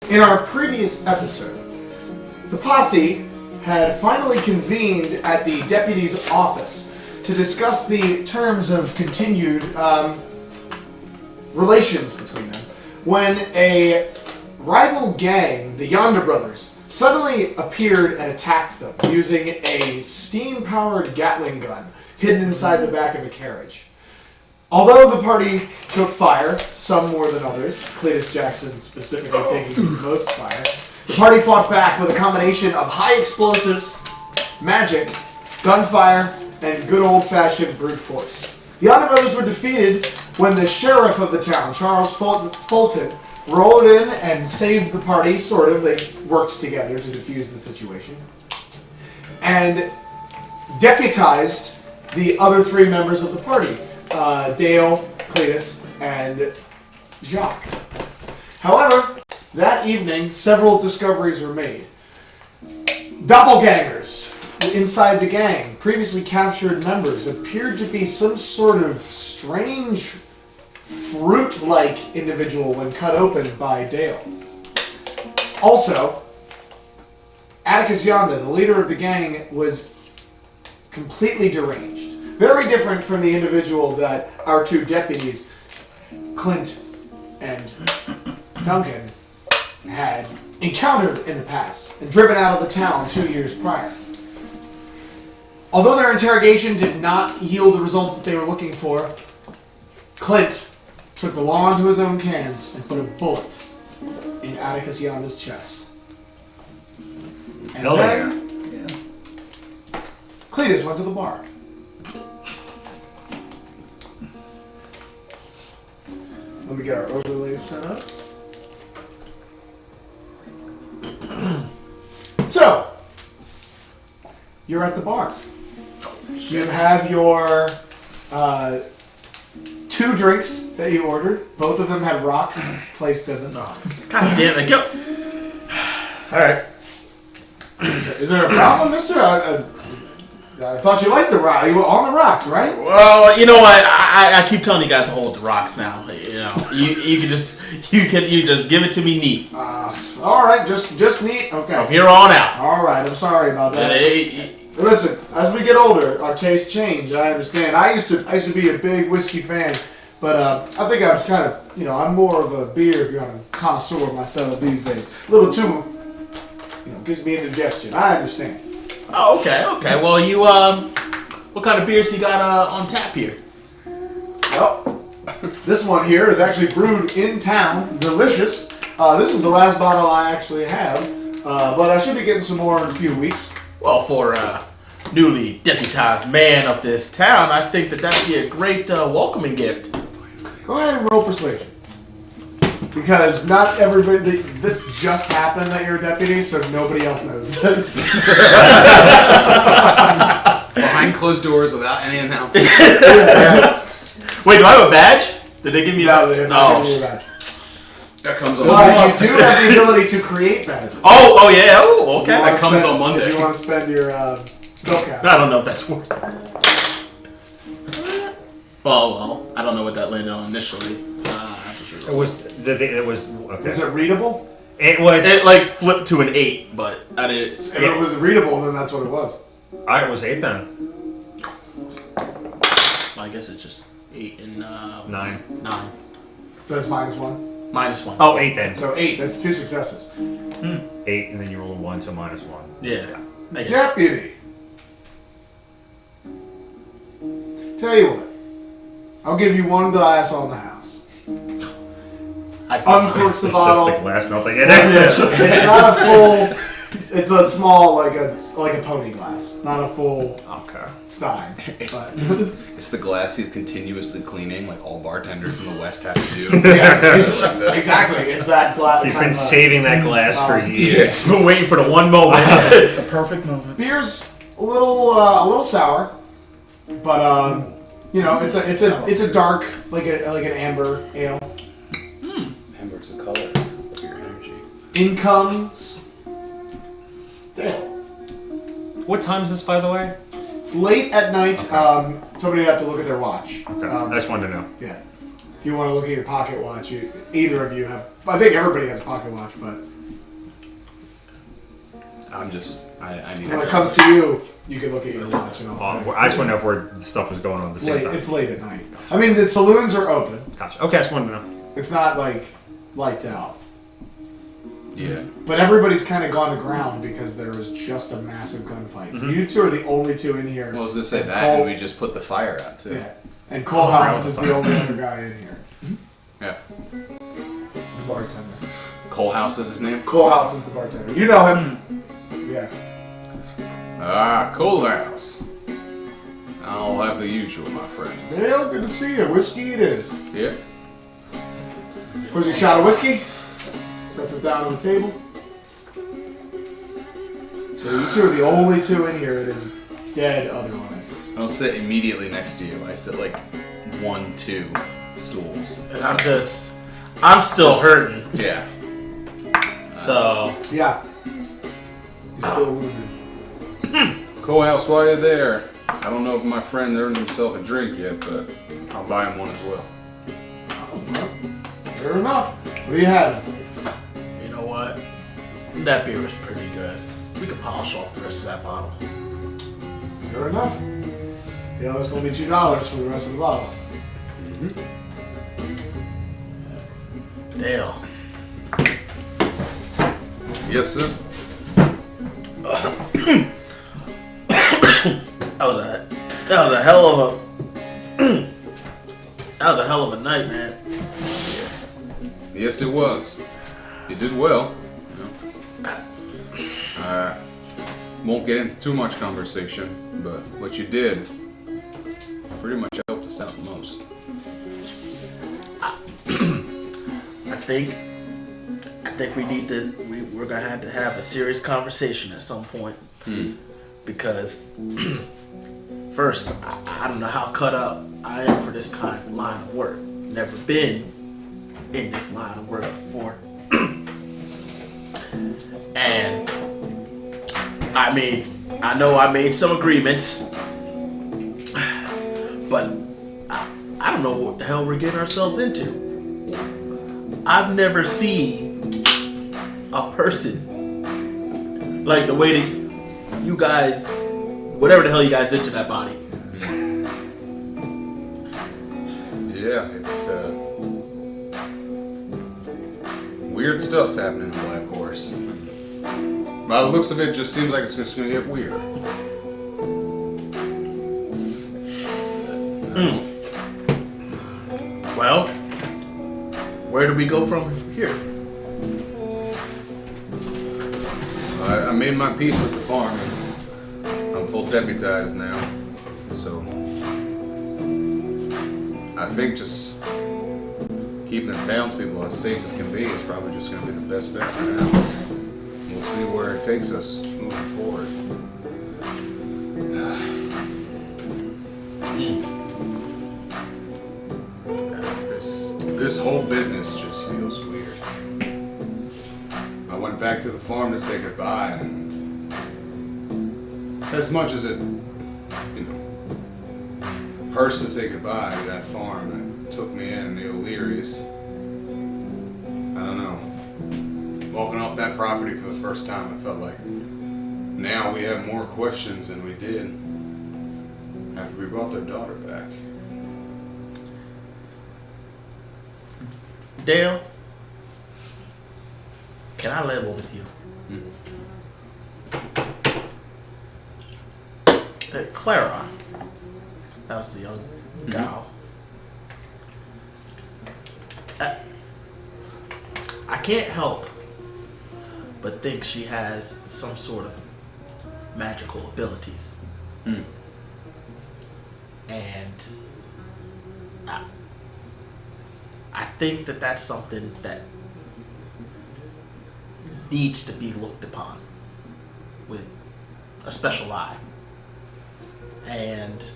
In our previous episode, the posse had finally convened at the deputy's office to discuss the terms of continued relations between them when a rival gang, the Yonder Brothers, suddenly appeared and attacked them using a steam-powered Gatling gun hidden inside the back of a carriage. Although the party took fire, some more than others, Cleatus Jackson specifically taking the most fire, the party fought back with a combination of high explosives, magic, gunfire, and good old-fashioned brute force. The Yonder Brothers were defeated when the sheriff of the town, Charles Fulton, rolled in and saved the party, sort of. They worked together to defuse the situation. And deputized the other three members of the party, Dale, Cleatus, and Jacques. However, that evening, several discoveries were made. Doppelgangers inside the gang, previously captured members, appeared to be some sort of strange fruit-like individual when cut open by Dale. Also, Atticus Yonda, the leader of the gang, was completely deranged. Very different from the individual that our two deputies, Clint and Duncan, had encountered in the past and driven out of the town 2 years prior. Although their interrogation did not yield the results that they were looking for, Clint took the law into his own hands and put a bullet in Atticus Yonda's chest. And then Cleatus went to the bar. Let me get our overlays set up. So, you're at the bar. You have your 2 drinks that you ordered. Both of them had rocks placed in them. Oh, God damn it. Go. Alright. Is there a problem, mister? I thought you liked the rock. You were on the rocks, right? Well, you know what? I keep telling you guys to hold the rocks now. You know, you can just give it to me neat. All right, just neat. Okay. From here on out. All right, I'm sorry about that. Listen, as we get older, our tastes change. I understand. I used to be a big whiskey fan, but I think I've kind of, I'm more of a beer connoisseur myself these days. A little too, gives me indigestion. I understand. Oh, okay. Well, you, what kind of beers you got on tap here? Well, this one here is actually brewed in town. Delicious. This is the last bottle I actually have, but I should be getting some more in a few weeks. Well, for a newly deputized man of this town, I think that'd be a great welcoming gift. Go ahead and roll persuasion. Because not everybody, this just happened that you're a deputy, so nobody else knows this. Behind closed doors without any announcement. Yeah. Wait, do I have a badge? Did they give me that? They did not give you a badge. That comes on But you do have the ability to create badges. Oh yeah. Oh, okay. That comes on Monday. If you want to spend your spellcast. I don't know if that's worth it. Well, I don't know what that landed on initially. It was okay. Was it readable? It was. It like flipped to an 8, but I didn't. If it was readable, then that's what it was. It was 8 then. I guess it's just 8 and 9. 9. So it's -1. -1. Oh, 8 then. So 8. That's 2 successes. 8, and then you roll a 1, so -1. Yeah. Deputy. Tell you what. I'll give you 1 glass on the house. Uncorks the bottle. Just the glass, nothing in it. It's not a full. It's a small, like a pony glass, not a full stein. It's the glass he's continuously cleaning, like all bartenders in the West have to do. Yeah, exactly. It's that glass. He's been saving that glass for years. Been waiting for the one moment, the perfect moment. Beer's a little sour, but it's a dark, like an amber ale. Amber's the color of your energy. In comes Dale. What time is this, by the way? It's late at night. Okay. Somebody would have to look at their watch. Okay. I just wanted to know. Yeah. If you want to look at your pocket watch, either of you have. I think everybody has a pocket watch, but I'm just. I need. When it comes to you, you can look at your watch and all that. I just want to know if where the stuff was going on at the same time. It's late at night. I mean, the saloons are open. Gotcha. Okay, I just wanted to know. It's not like lights out. Yeah. But everybody's kind of gone to ground because there was just a massive gunfight. So you two are the only two in here. Well, I was gonna say And that, Cole- and we just put the fire out too. Yeah. And Cole House is the only other guy in here. Yeah. The bartender. Cole House is his name. Cole House is the bartender. You know him. Yeah. Ah, Cole House. I'll have the usual, my friend. Dale, good to see you. Whiskey it is. Yeah. Where's your shot of whiskey? Sets it down on the table. So you two are the only two in here. It is dead otherwise. I don't sit immediately next to you. I sit like 1, 2 stools. And I'm still hurting. Yeah. So Yeah. You're still wounded. Cole House, while you're there, I don't know if my friend earned himself a drink yet, but I'll buy him one as well. Oh, well, fair enough. What do you have? you know what? That beer was pretty good. We could polish off the rest of that bottle. Fair enough. Yeah, that's going to be $2 for the rest of the bottle. Dale. Yes, sir. That was a hell of a that was a hell of a night, man. Yes, it was. You did well. Won't get into too much conversation, but what you did pretty much helped us out the most. I think we're gonna have to have a serious conversation at some point. Because first, I don't know how cut up I am for this kind of line of work. Never been in this line of work before. And I mean, I know I made some agreements, but I don't know what the hell we're getting ourselves into. I've never seen a person like the way that you guys, whatever the hell you guys did to that body. Yeah, it's weird stuff's happening in Black Horse. By the looks of it, just seems like it's just gonna get weirder. Well, where do we go from here? I made my peace with the farm, and I'm full deputized now. So I think just keeping the townspeople as safe as can be is probably just going to be the best bet for now. We'll see where it takes us moving forward. This whole business just feels weird. I went back to the farm to say goodbye, and as much as it, hurts to say goodbye to that farm that took me in, the O'Learys. I don't know. Walking off that property for the first time, I felt like now we have more questions than we did after we brought their daughter back. Dale, can I level with you? Clara, that was the young gal. I can't help but think she has some sort of magical abilities. And I think that that's something that needs to be looked upon with a special eye. And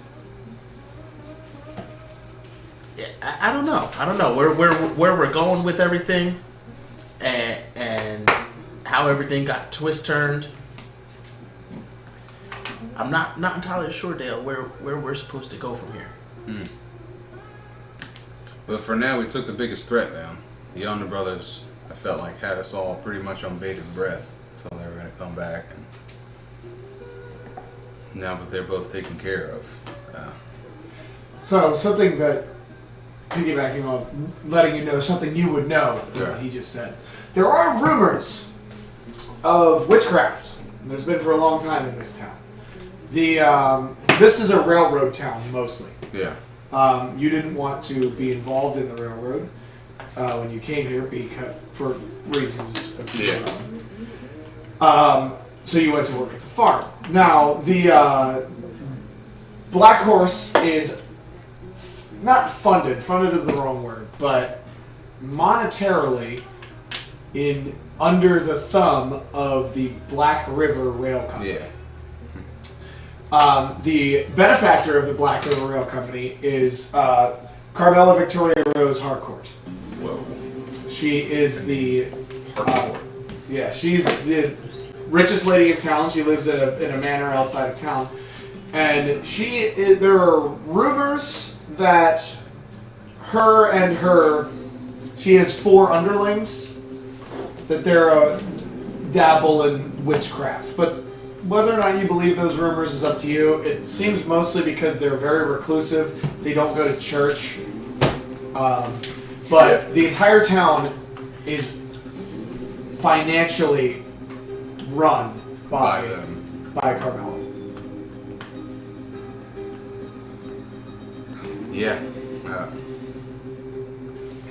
yeah, I don't know. I don't know where we're going with everything, and how everything got twist turned. I'm not entirely sure, Dale, where we're supposed to go from here. But for now, we took the biggest threat down. The Yonder brothers, I felt like, had us all pretty much on bated breath. until they were going to come back. And now that they're both taken care of. So, something that, piggybacking on, letting you know something you would know from Yeah. what he just said. There are rumors of witchcraft. And there's been for a long time in this town. This is a railroad town, mostly. Yeah. You didn't want to be involved in the railroad when you came here for reasons of so you went to work at the farm. Now, the Black Horse is not funded. Funded is the wrong word, but monetarily under the thumb of the Black River Rail Company. Yeah. The benefactor of the Black River Rail Company is Carmela Victoria Rose Harcourt. Whoa. She is the Harcourt. she's the richest lady in town. She lives in a manor outside of town, and there are rumors that she has 4 underlings that they're dabble in witchcraft, but whether or not you believe those rumors is up to you. It seems mostly because they're very reclusive. They don't go to church. But the entire town is financially run by Carmela. Yeah.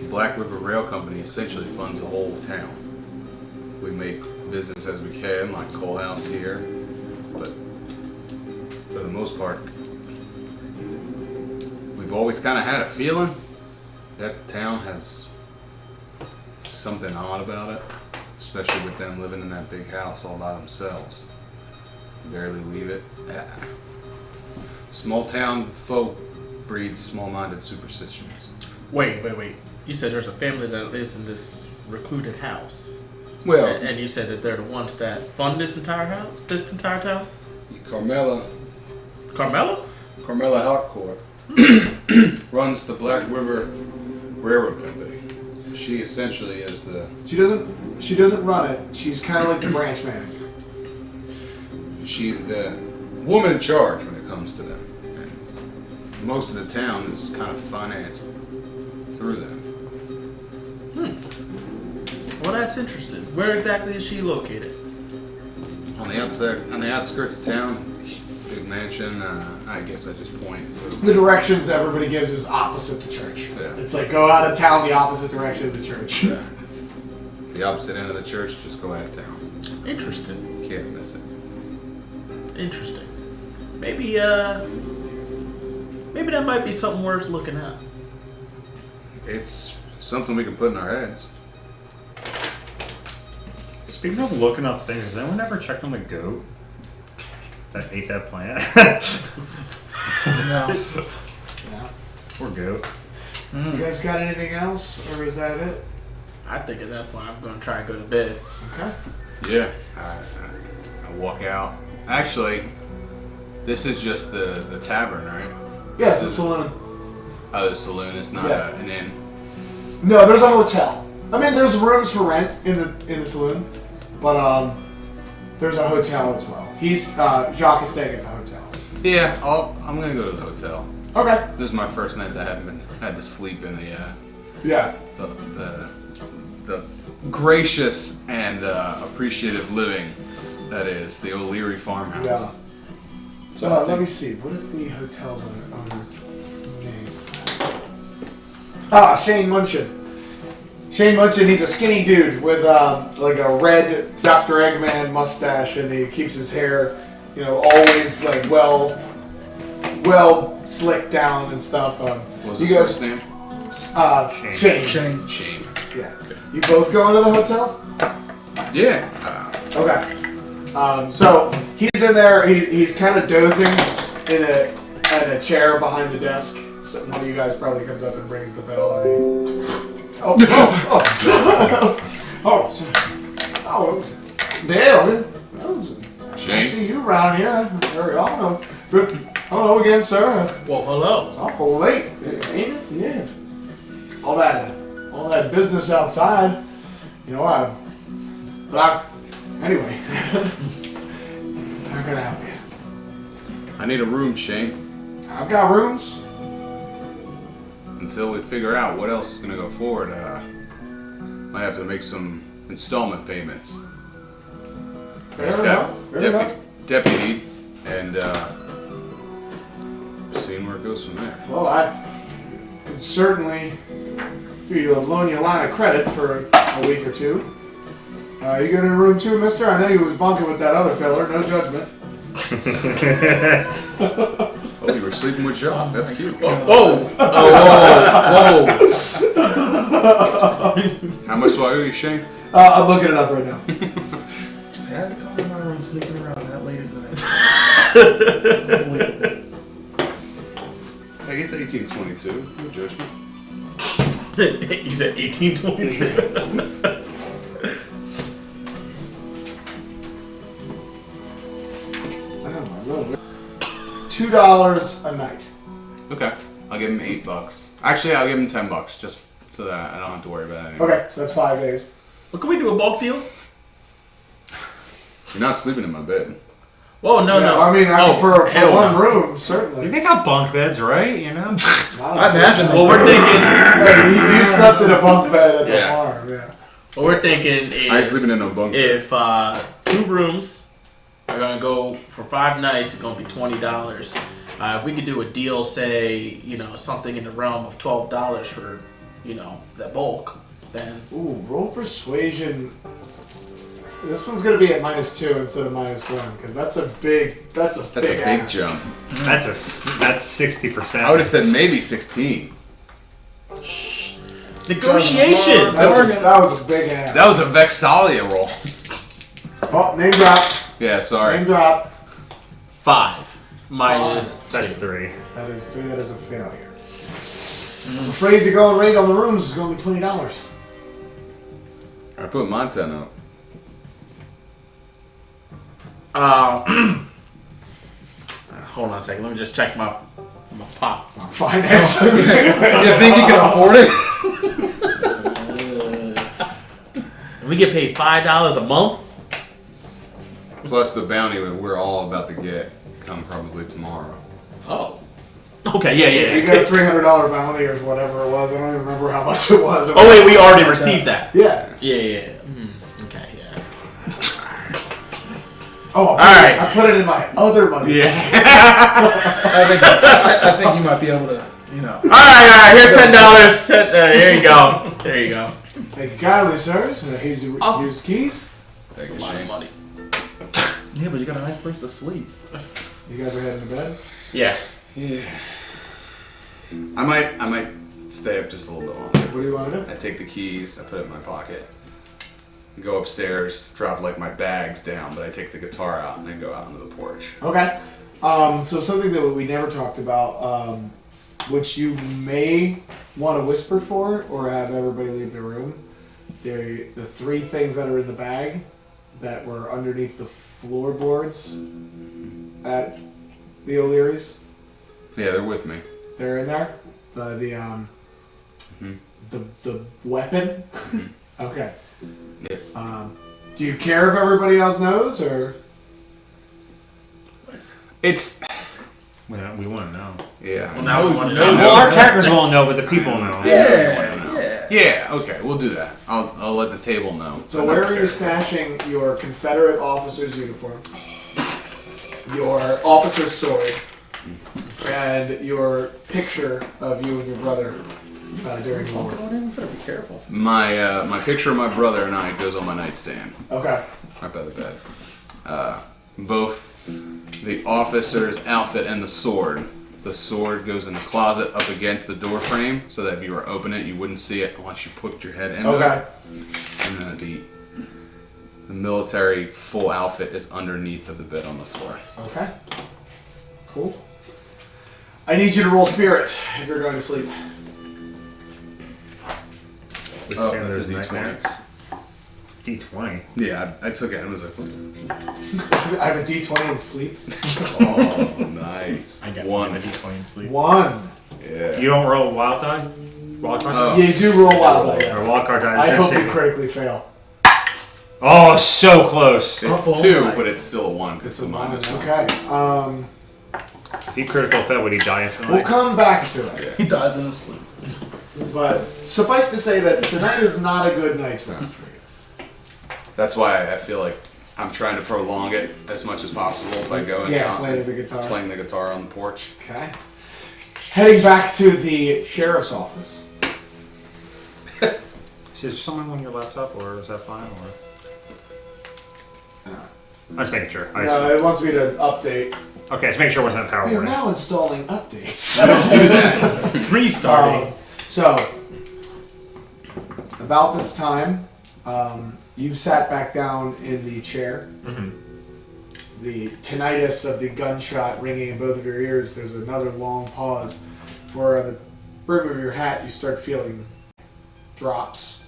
Black River Rail Company essentially funds the whole town. We make business as we can, like Coal House here, but for the most part, we've always kind of had a feeling that the town has something odd about it, especially with them living in that big house all by themselves. Barely leave it. Small town folk breeds small-minded superstitions. Wait. You said there's a family that lives in this recluded house. Well, And you said that they're the ones that fund this entire house? This entire town? Carmela Carmela? Harcourt runs the Black River Railroad Company. She essentially is the... She doesn't run it. She's kind of like the branch manager. She's the woman in charge when it comes to them. And most of the town is kind of financed through them. Well, that's interesting. Where exactly is she located? On the outskirts of town, big mansion. I guess I just point. The directions everybody gives is opposite the church. Yeah. It's like go out of town the opposite direction of the church. Yeah. It's the opposite end of the church. Just go out of town. Interesting. Can't miss it. Interesting. Maybe that might be something worth looking at. It's something we can put in our heads. Speaking of looking up things, has anyone ever checked on the goat that ate that plant? No. Poor goat. You guys got anything else, or is that it? I think at that point I'm going to try and go to bed. Okay. Yeah. I walk out. Actually, this is just the tavern, right? Yes, the saloon. Oh, the saloon. It's not an inn. No, there's a hotel. I mean, there's rooms for rent in the saloon, but there's a hotel as well. Jacques is staying at the hotel. Yeah, I'm gonna go to the hotel. Okay. This is my first night that I haven't had to sleep in the gracious and appreciative living that is the O'Leary farmhouse. Yeah. So let me see. What is the hotel's owner name? Shane Munchin. Shane Munchin, he's a skinny dude with like a red Dr. Eggman mustache, and he keeps his hair, always like well slicked down and stuff. What's his first name? Shane. Shane. Yeah. You both going to the hotel? Yeah. Okay. So he's in there. He's kind of dozing in a chair behind the desk. So one of you guys probably comes up and rings the bell. And Dale. Shane. I see you around here very often. But hello again, sir. Well, hello. It's awful late, ain't it? Yeah. All that business outside. I Anyway, how can I help you? I need a room, Shane. I've got rooms. Until we figure out what else is gonna go forward, might have to make some installment payments. Fair enough. Deputy, and seeing where it goes from there. Well, I could certainly loan you a line of credit for a week or two. You good in room 2, mister? I know you was bunking with that other feller. No judgment. Oh, you were sleeping with Jacques. That's cute. Whoa! How much do I owe you, Shane? I'm looking it up right now. Just had to come in my room sneaking around that late at night. Like it's 1822. No judgment. You said 1822. $2 a night. Okay, I'll give him $8. Actually, I'll give him $10 just so that I don't have to worry about it. Okay, so that's 5 days. Well, can we do a bulk deal? You're not sleeping in my bed. Whoa, no. I mean, for hell one no. room, You certainly. think got bunk beds, right? You know? I imagine. Well, we're thinking. Hey, you slept in a bunk bed at the Yeah. farm, yeah. What we're thinking is. I ain't sleeping in no bunk bed. If 2 rooms are gonna go for 5 nights, it's gonna be $20. If we could do a deal, say, something in the realm of $12 for, the bulk, then. Ooh, roll persuasion. This one's gonna be at -2 instead of -1 because that's a big That's a big ask. jump. That's 60%. I would have said maybe 16. Negotiation! That was a big ass. That was a Vexalia roll. Oh, name drop. Yeah, sorry. Name drop. 5 minus That's 2. 3. That is 3. That is a failure. I'm afraid to go and rate on the rooms is going to be $20. I put my 10 up. Hold on a second. Let me just check my pop. Finances. You think you can afford it? We get paid $5 a month. Plus the bounty we're all about to get come probably tomorrow. Oh. Okay. Yeah. You got a $300 bounty or whatever it was. I don't even remember how much it was. Oh wait, we already received that. Yeah. Yeah. Okay. Yeah. Oh, right. I put it in my other money. Yeah. I think you might be able to, All right. Here's $10. Here you go. There you go. Thank you kindly, sirs. Here's the keys. Thank you, That's a lot of Shane. money. Yeah, but you got a nice place to sleep. You guys are heading to bed? Yeah. Yeah. I might stay up just a little bit longer. What do you want to do? I take the keys, I put it in my pocket, go upstairs, drop like my bags down, but I take the guitar out and then go out onto the porch. Okay. So something that we never talked about, which you may want to whisper for or have everybody leave the room. They're the 3 things that are in the bag that were underneath the floorboards at the O'Leary's. Yeah, they're with me. They're in there. The weapon. Okay. Yeah. Do you care if everybody else knows, or? What is it? It's We want to know. yeah. Well, now we want to Well, know. our characters won't know, but the people know. Yeah, okay, we'll do that. I'll let the table know. So where are you stashing your Confederate officer's uniform, your officer's sword, and your picture of you and your brother during the war? Better be careful. My picture of my brother and I goes on my nightstand, Okay. right by the bed. Both the officer's outfit and the sword. The sword goes in the closet up against the door frame, so that if you were to open it, you wouldn't see it unless you poked your head into Okay. it. And then the military full outfit is underneath of the bed on the floor. Okay. Cool. I need you to roll spirit if you're going to sleep. Oh, that's a D20. D20. Yeah, I took it and was like, I have a D20 in sleep. oh, nice. I got One. a D20 in sleep. 1. Yeah. You don't roll wild die? Wild card die? You do roll wild die. Or wild card die. I hope you say. critically fail. Oh, so close. It's Oh, 2, my. but it's still a 1 because it's a minus 1. Okay. If he critical fail, would he die instantly? We'll come back to it. He dies in his sleep. But suffice to say that tonight is not a good night's rest for you. That's why I feel like I'm trying to prolong it as much as possible by going out playing the and guitar. playing the guitar on the porch. Okay. Heading back to the sheriff's office. Is there someone on your laptop, or is that fine? Or I'm just making sure. No, it wants me to update. Okay, let's make sure it wasn't a power We are warning. now installing updates. Do that. Restarting. So, about this time, you've sat back down in the chair. Mm-hmm. The tinnitus of the gunshot ringing in both of your ears. There's another long pause. For the brim of your hat, you start feeling drops.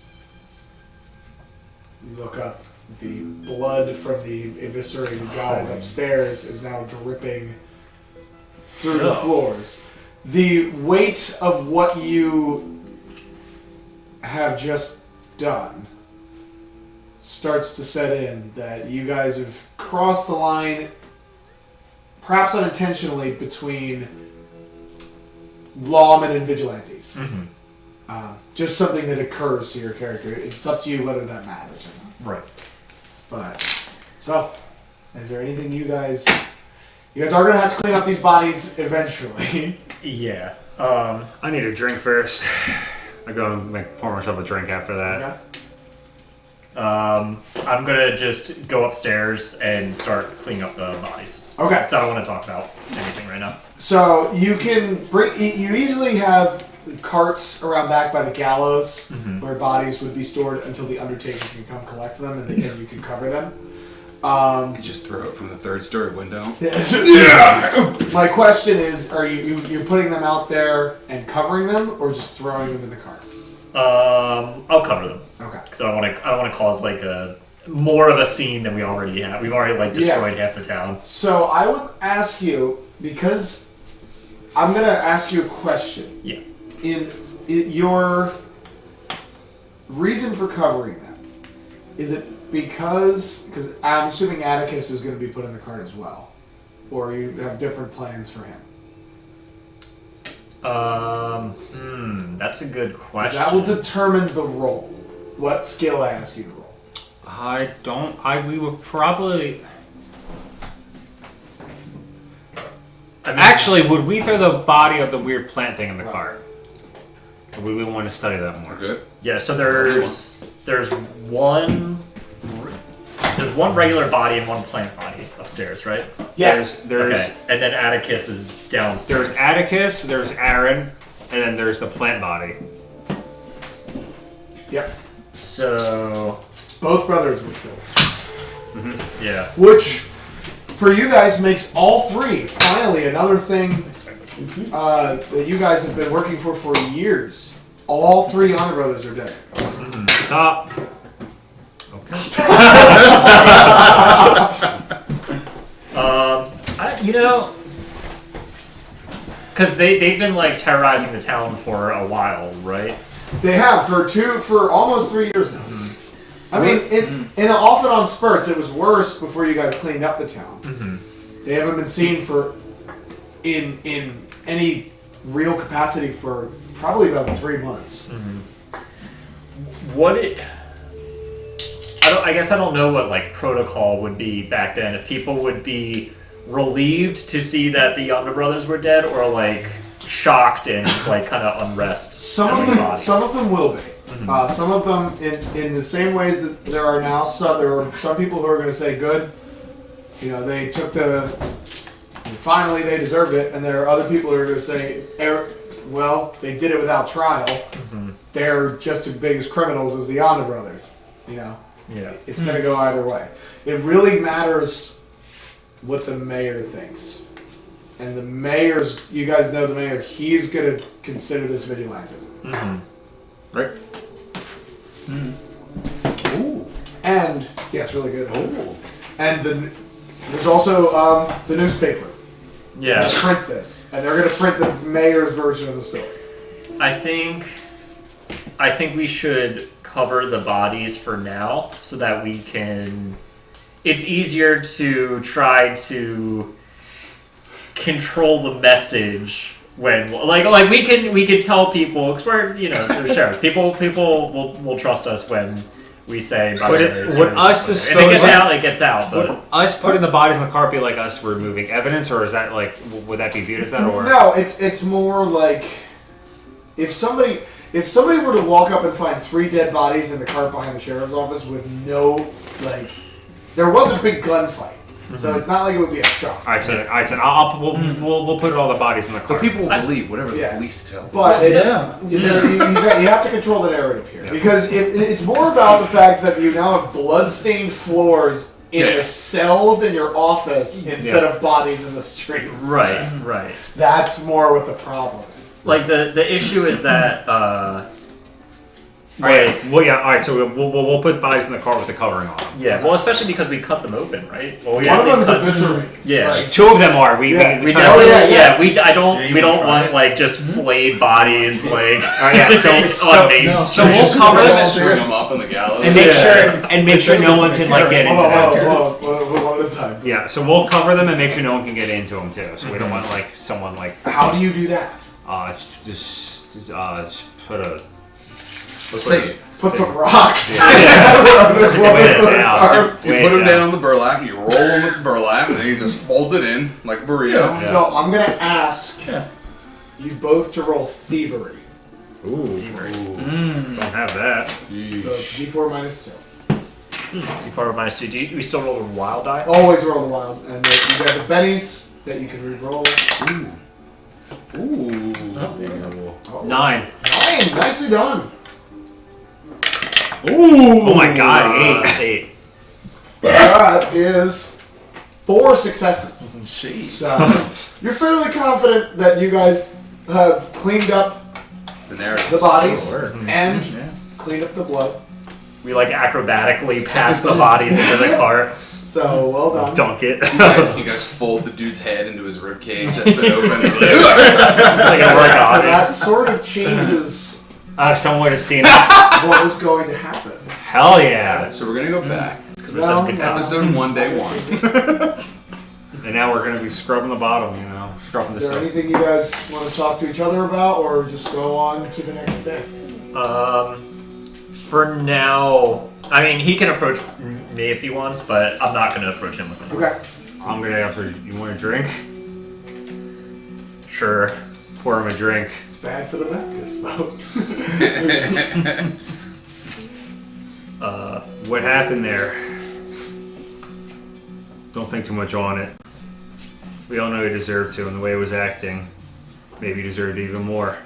You look up. The blood from the eviscerated guys upstairs is now dripping through the floors. The weight of what you have just done starts to set in, that you guys have crossed the line, perhaps unintentionally, between lawmen and vigilantes. Mm-hmm. Just something that occurs to your character. It's up to you whether that matters or not. Right. But, so, is there anything you guys are going to have to clean up these bodies eventually. Yeah. I need a drink first. I go and pour myself a drink after that. Okay. I'm gonna just go upstairs and start cleaning up the bodies. Okay. So I don't want to talk about anything right now. So you can you easily have carts around back by the gallows where bodies would be stored until the Undertaker can come collect them, and then you can cover them. You just throw it from the 3rd-story window. Yeah. My question is: are you're putting them out there and covering them, or just throwing them in the cart? I'll cover them Okay. because I don't want to cause like a more of a scene than we already have. We've already destroyed half the town. So I would ask you, because I'm gonna ask you a question. Yeah. In your reason for covering them, is it because I'm assuming Atticus is going to be put in the cart as well, or you have different plans for him? That's a good question. That will determine the role. What skill I ask you to roll. We would probably... I mean, Actually, would we throw the body of the weird plant thing in the cart? Or would we want to study that more? We're good. yeah. So there's one regular body and one plant body upstairs, right? Yes. There's Okay. And then Atticus is downstairs. There's Atticus, there's Aaron, and then there's the plant body. Yep. So Both brothers were killed. yeah. Which, for you guys, makes all three finally another thing that you guys have been working for years. All three Honor Brothers are dead. Top. Because they've been like terrorizing the town for a while, right? They have for almost 3 years now. I mean, in often on spurts, it was worse before you guys cleaned up the town. They haven't been seen in any real capacity for probably about 3 months. I guess I don't know what like protocol would be back then. If people would be relieved to see that the younger brothers were dead, or like shocked and like kind of unrest. Some of them will be. Some of them in the same ways that there are now. There are some people who are going to say, "Good, they took finally they deserved it," and there are other people who are going to say, "Well, they did it without trial. They're just as big as criminals as the Honor Brothers." Yeah. It's going to go either way. It really matters what the mayor thinks. And the mayor's, you guys know the mayor, he's going to consider this vigilantism. Right. Ooh. And, yeah, it's really good. Ooh. And there's also the newspaper. Yeah. They print this. And they're going to print the mayor's version of the story. I think we should cover the bodies for now so that we can. It's easier to try to control the message when like we can tell people because we're the sheriffs. People will trust us when we say. Would us if it gets out, it gets out. Would But us putting the bodies in the car be like us removing evidence, or is that like would that be viewed as that? Or No, it's more like if somebody were to walk up and find 3 dead bodies in the cart behind the sheriff's office with no there was a big gunfight, so it's not like it would be a shock. Alright, so we'll put all the bodies in the car. But people will believe whatever Yeah. the police tell. But Yeah. you have to control the narrative here because it's more about the fact that you now have blood-stained floors in the cells in your office instead of bodies in the streets. right. That's more what the problem is. Like the issue is that Alright, alright, so we'll put bodies in the car with the covering on them. yeah, well, especially because we cut them open, right? Well, we One at of least them's cut- eviscerated. Yeah. Like, 2 of them are. We We kind of- definitely, yeah. we you don't try want it? like just flayed bodies like yeah, so on Main no. so Street. we'll cover this String them up on the gallows. and make sure no one can like get into them. Hold on, one at a time. Yeah, so we'll cover them and make sure no one can get into them too. So we don't want like someone like How do you do that? just put a Let's say it. Put some rocks. Wait it It's down. hard. You put them down on the burlap, you roll them with burlap, and then you just fold it in like a burrito. So I'm gonna ask you both to roll thievery. Ooh, don't have that. So it's D4 minus 2. D4 minus 2. We still roll a wild die? Always roll the wild. And you guys have bennies that you can re-roll. Ooh. Oh. 9. 9. Nicely done. Ooh! Oh my God, 8. 8. That is 4 successes. Jeez. So you're fairly confident that you guys have cleaned up The narrative. the bodies and cleaned up the blood. We like acrobatically pass the bodies into the cart. So well done. Dunk it. You guys fold the dude's head into his rib cage that's been open. Like a So workout. that sort of changes Someone would have seen us. what was going to happen. Hell yeah! So we're gonna go back. No, Episode 1, day 1. And now we're gonna be scrubbing the bottom, scrubbing the Is there cells. anything you guys want to talk to each other about, or just go on to the next day? For now, I mean, he can approach me if he wants, but I'm not going to approach him with it. Okay. I'm gonna after. You want a drink? Sure. Pour him a drink. It's bad for the Baptist vote. What happened there? Don't think too much on it. We all know he deserved to, and the way he was acting, maybe he deserved even more.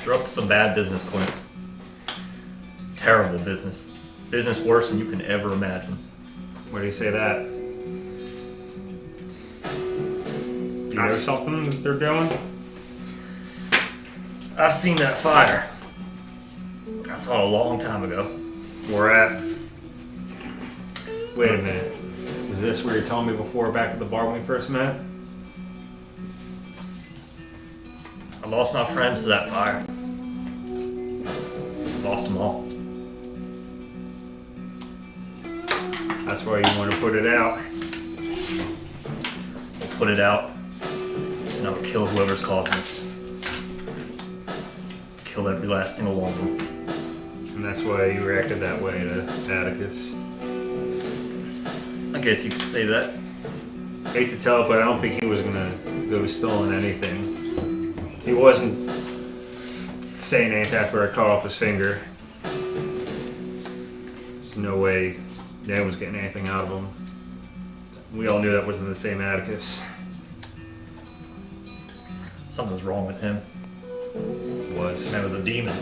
You're up to some bad business, Clint. Terrible business. Business worse than you can ever imagine. Why do you say that? You know something that they're doing? I've seen that fire. I saw it a long time ago. We're at. Wait a minute. Was this where you told me before back at the bar when we first met? I lost my friends to that fire. Lost them all. That's why you want to put it out. I'll put it out, and I'll kill whoever's causing it. Kill every last single one of them. And that's why you reacted that way to Atticus. I guess you could say that. Hate to tell it, but I don't think he was gonna go stealing anything. He wasn't saying anything after I cut off his finger. There's no way Dan was getting anything out of him. We all knew that wasn't the same Atticus. Something's wrong with him. It was. Man was a demon.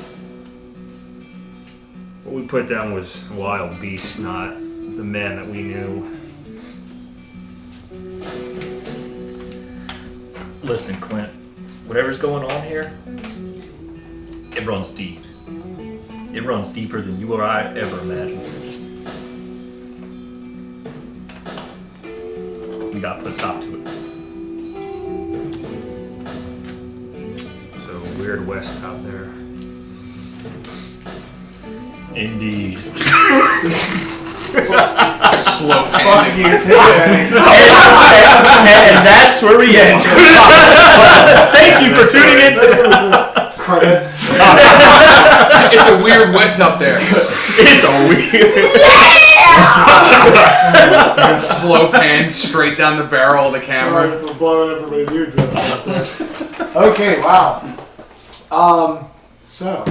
What we put down was wild beasts, not the men that we knew. Listen, Clint. Whatever's going on here, it runs deep. It runs deeper than you or I ever imagined. We gotta put a stop to it. So weird west out there. Indeed. Slow Fuck pan. you, too. And that's where we end. Thank you for tuning in to Credits. It's a weird West up there. It's a weird. Slow pan straight down the barrel of the camera. Sorry for blowing everybody's eardrums out there. Okay, wow. So,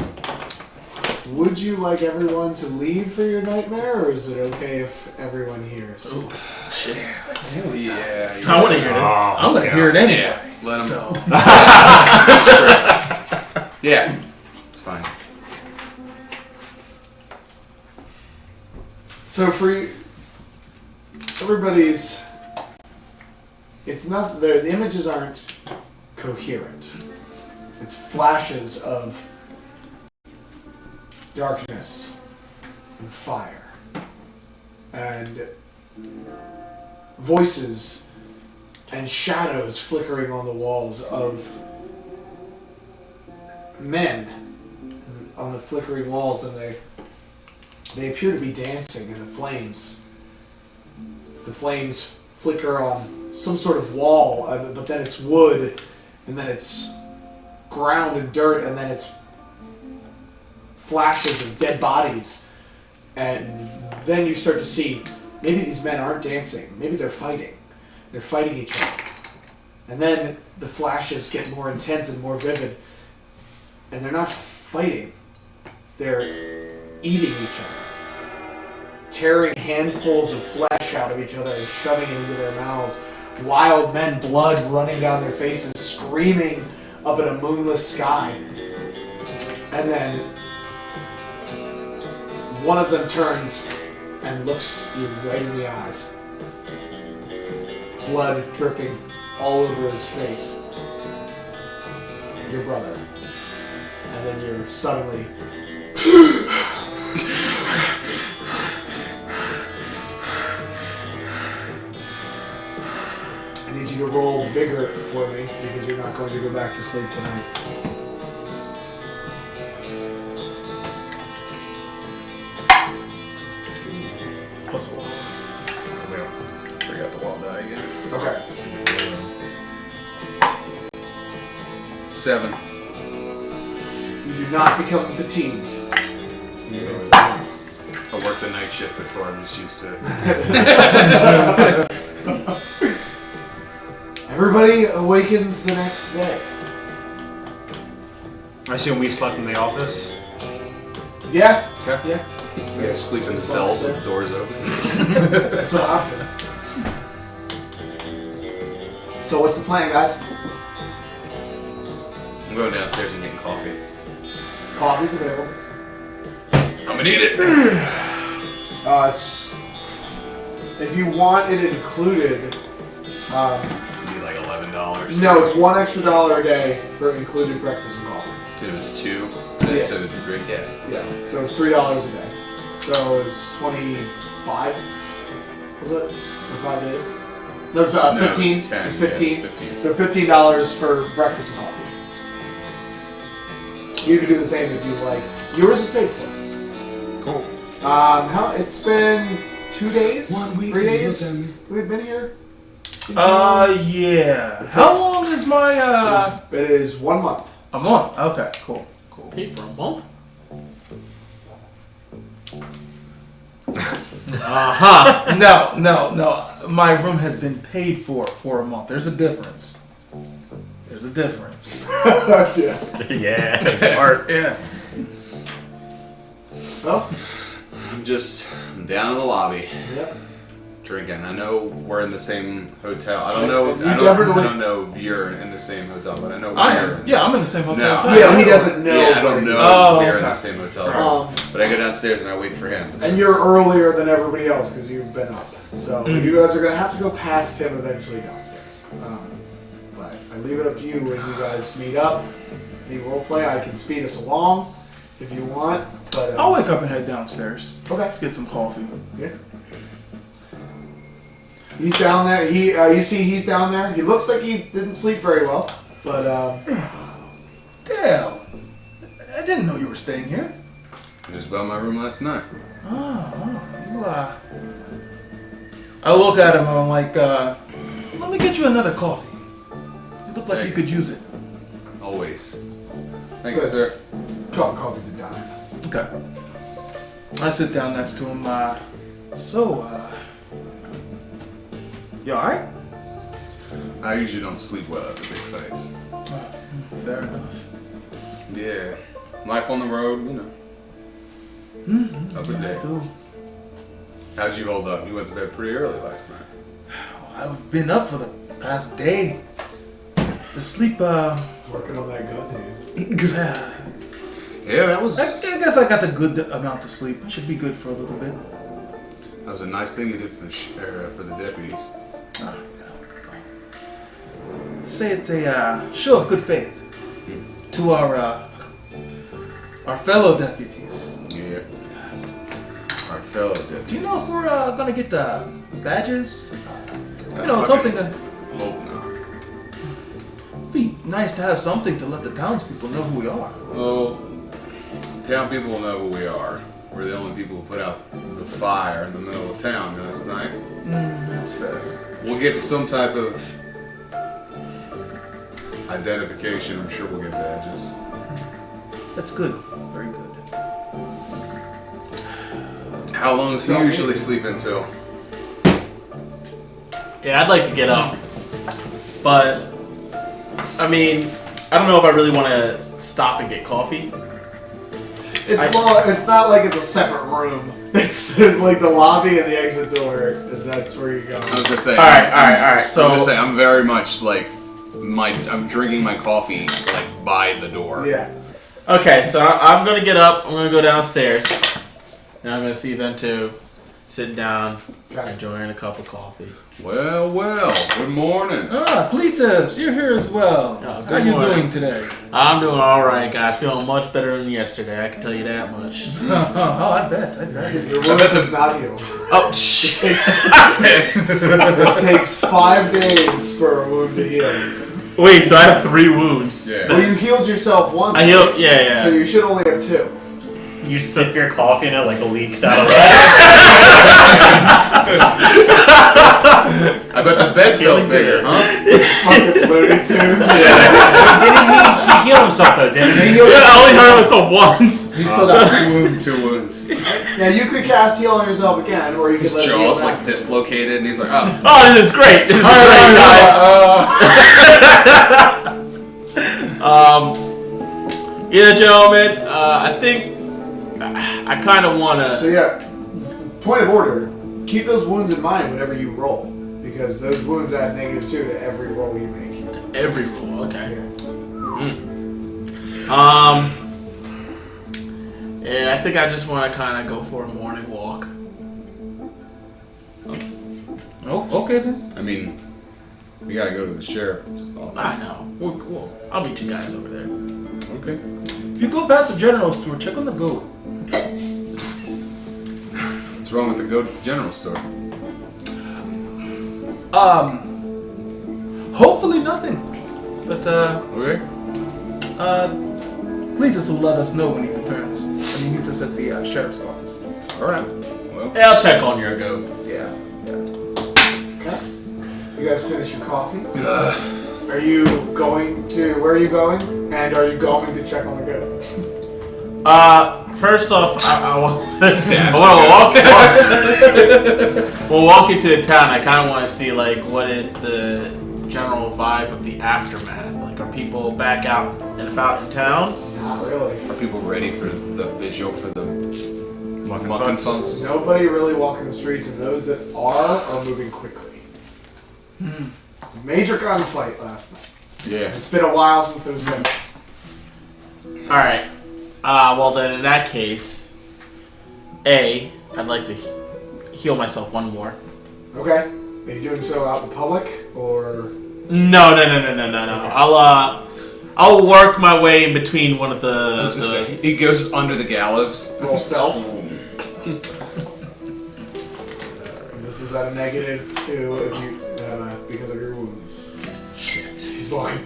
would you like everyone to leave for your nightmare, or is it okay if everyone hears? Yeah. I want to hear this. I'm going to hear it anyway. Yeah. Let them So. Yeah. It's fine. So for everybody's, it's not the images aren't coherent. It's flashes of darkness and fire and voices and shadows flickering on the walls of men on the flickering walls, and they appear to be dancing in the flames. It's the flames flicker on some sort of wall, but then it's wood, and then it's ground and dirt, and then it's flashes of dead bodies. And then you start to see, maybe these men aren't dancing, maybe they're fighting. They're fighting each other. And then the flashes get more intense and more vivid, and they're not fighting. They're eating each other, tearing handfuls of flesh out of each other and shoving it into their mouths. Wild men, blood running down their faces, screaming up at a moonless sky. And then one of them turns and looks you right in the eyes. Blood dripping all over his face. Your brother. And then you're suddenly I need you to roll vigor for me because you're not going to go back to sleep tonight. Plus one. Forgot the wall die again. Okay. 7. You do not become fatigued. So you go for this. I worked the night shift before. I'm just used to it. Everybody awakens the next day. I assume we slept in the office. Yeah. Okay. Yeah. We gotta sleep in the cells with the doors open. That's an option. So what's the plan, guys? I'm going downstairs and getting coffee. Coffee's available. I'm gonna need it. It's if you want it included. It'd be like $11. No, it's $1 extra a day for included breakfast and coffee. It was 2. And then Yeah. so it'd be 3. Yeah. Yeah, so it's $3 a day. So it's 25. Was it for 5 days? No, it's, 15. It's 10. It's Yeah, 15. it's 15. So $15 for breakfast and coffee. You can do the same if you like. Yours is paid for. Cool. How it's been 2 days, 1 week 3 since you days. looked at me. We've been here. Yeah. How long is my, It is 1 month. a month? Okay, cool. Cool. Paid for a month? No. My room has been paid for a month. There's a difference. There's a difference. Yeah. Yeah, smart. Yeah. So, I'm down in the lobby yep. drinking. I know we're in the same hotel. I don't know if You I definitely- don't know if you're in the same hotel, but I know I we're am. Yeah, I'm in the same hotel. No, too. I Yeah, don't he know. doesn't know, Yeah, I but- don't know Oh, we're in okay. the same hotel room. But I go downstairs and I wait for him. And you're earlier than everybody else because you've been up. So you guys are going to have to go past him eventually downstairs. But I leave it up to you when you guys meet up. Any role play, I can speed us along if you want. But I'll wake up and head downstairs. okay. Get some coffee. Yeah. He's down there. You see, he's down there. He looks like he didn't sleep very well. But Damn. I didn't know you were staying here. Just about my room last night. You, I look at him and I'm like, let me get you another coffee. You look like you could use it. Always. Thank you, sir. Coffee's a dime. Okay. I sit down next to him. You alright? I usually don't sleep well after big fights. Fair enough. Yeah. Life on the road, you know. Up a I day. do. How'd you hold up? You went to bed pretty early last night. I've been up for the past day. The sleep, Working on that gun, dude. Yeah, that was I guess I got the good amount of sleep. I should be good for a little bit. that was a nice thing you did for the deputies. Yeah. Say it's a show of good faith to our fellow deputies. Yeah. Our fellow deputies. Do you know if we're gonna get the badges? I Something to Hope not. be nice to have something to let the townspeople know who we are. Well, town people will know who we are. We're the only people who put out the fire in the middle of town last night. That's fair. We'll get some type of identification. I'm sure we'll get badges. That's good. Very good. How long does he usually sleep until? Yeah, I'd like to get up, but I mean, I don't know if I really want to stop and get coffee. It's not like it's a separate room. There's like the lobby and the exit door, and that's where you go. I was gonna say. All right. So I was gonna say I'm very much like I'm drinking my coffee like by the door. Yeah. okay, so I'm gonna get up. I'm gonna go downstairs, and I'm gonna see them two sitting down, enjoying a cup of coffee. Well, good morning. Cleatus, you're here as well. Oh, How are good you morning. doing today? I'm doing all right, guys. Feeling much better than yesterday. I can tell you that much. Oh, I bet. Your wounds have not healed. Oh shit! It takes 5 days for a wound to heal. Wait, so I have 3 wounds. Yeah. Well, you healed yourself once. I healed. Yeah. So you should only have 2. You sip your coffee and it like leaks out of it. I bet the bed felt bigger, huh? Fucking Looney Tunes. Didn't he heal himself though? Didn't he? I only heard myself once. He's still got 2 wounds. 2 wounds. Yeah, you could cast heal on yourself again, or you could His let it jaw's heal like back. dislocated, and he's like, oh. Oh, this is great. This is great, guys. Yeah, gentlemen. I think I kind of want So to. yeah, point of order. Keep those wounds in mind whenever you roll, because those wounds add -2 to every roll you make. Every rule, okay. Yeah. Yeah, I think I just want to kind of go for a morning walk. Oh, okay then. I mean, we gotta go to the sheriff's office. I know. I'll meet you guys over there. Okay. If you go past the general store, check on the goat. What's wrong with the go to the general store? Hopefully nothing. But Okay. Cleatus will let us know when he returns. And he meets us at the sheriff's office. All right. Well, Hey, I'll check on your goat. Yeah. Okay. You guys finish your coffee. Are you going to? Where are you going? And are you going to check on the goat? First off, I want Stab we'll walk into the town. I kind of want to see like what is the general vibe of the aftermath. Like, are people back out and about in town? Not really. are people ready for the visual for the Mucking mucking fucks. funks? Nobody really walking the streets, and those that are moving quickly. Major gunfight last night. Yeah. It's been a while since there's been. All right. Well then, in that case, I'd like to heal myself one more. Okay. Are you doing so out in public or? No. I'll work my way in between one of I was gonna say, he goes under the gallows. Roll stealth. This is at a -2 if you because of your wounds. Shit. He's walking.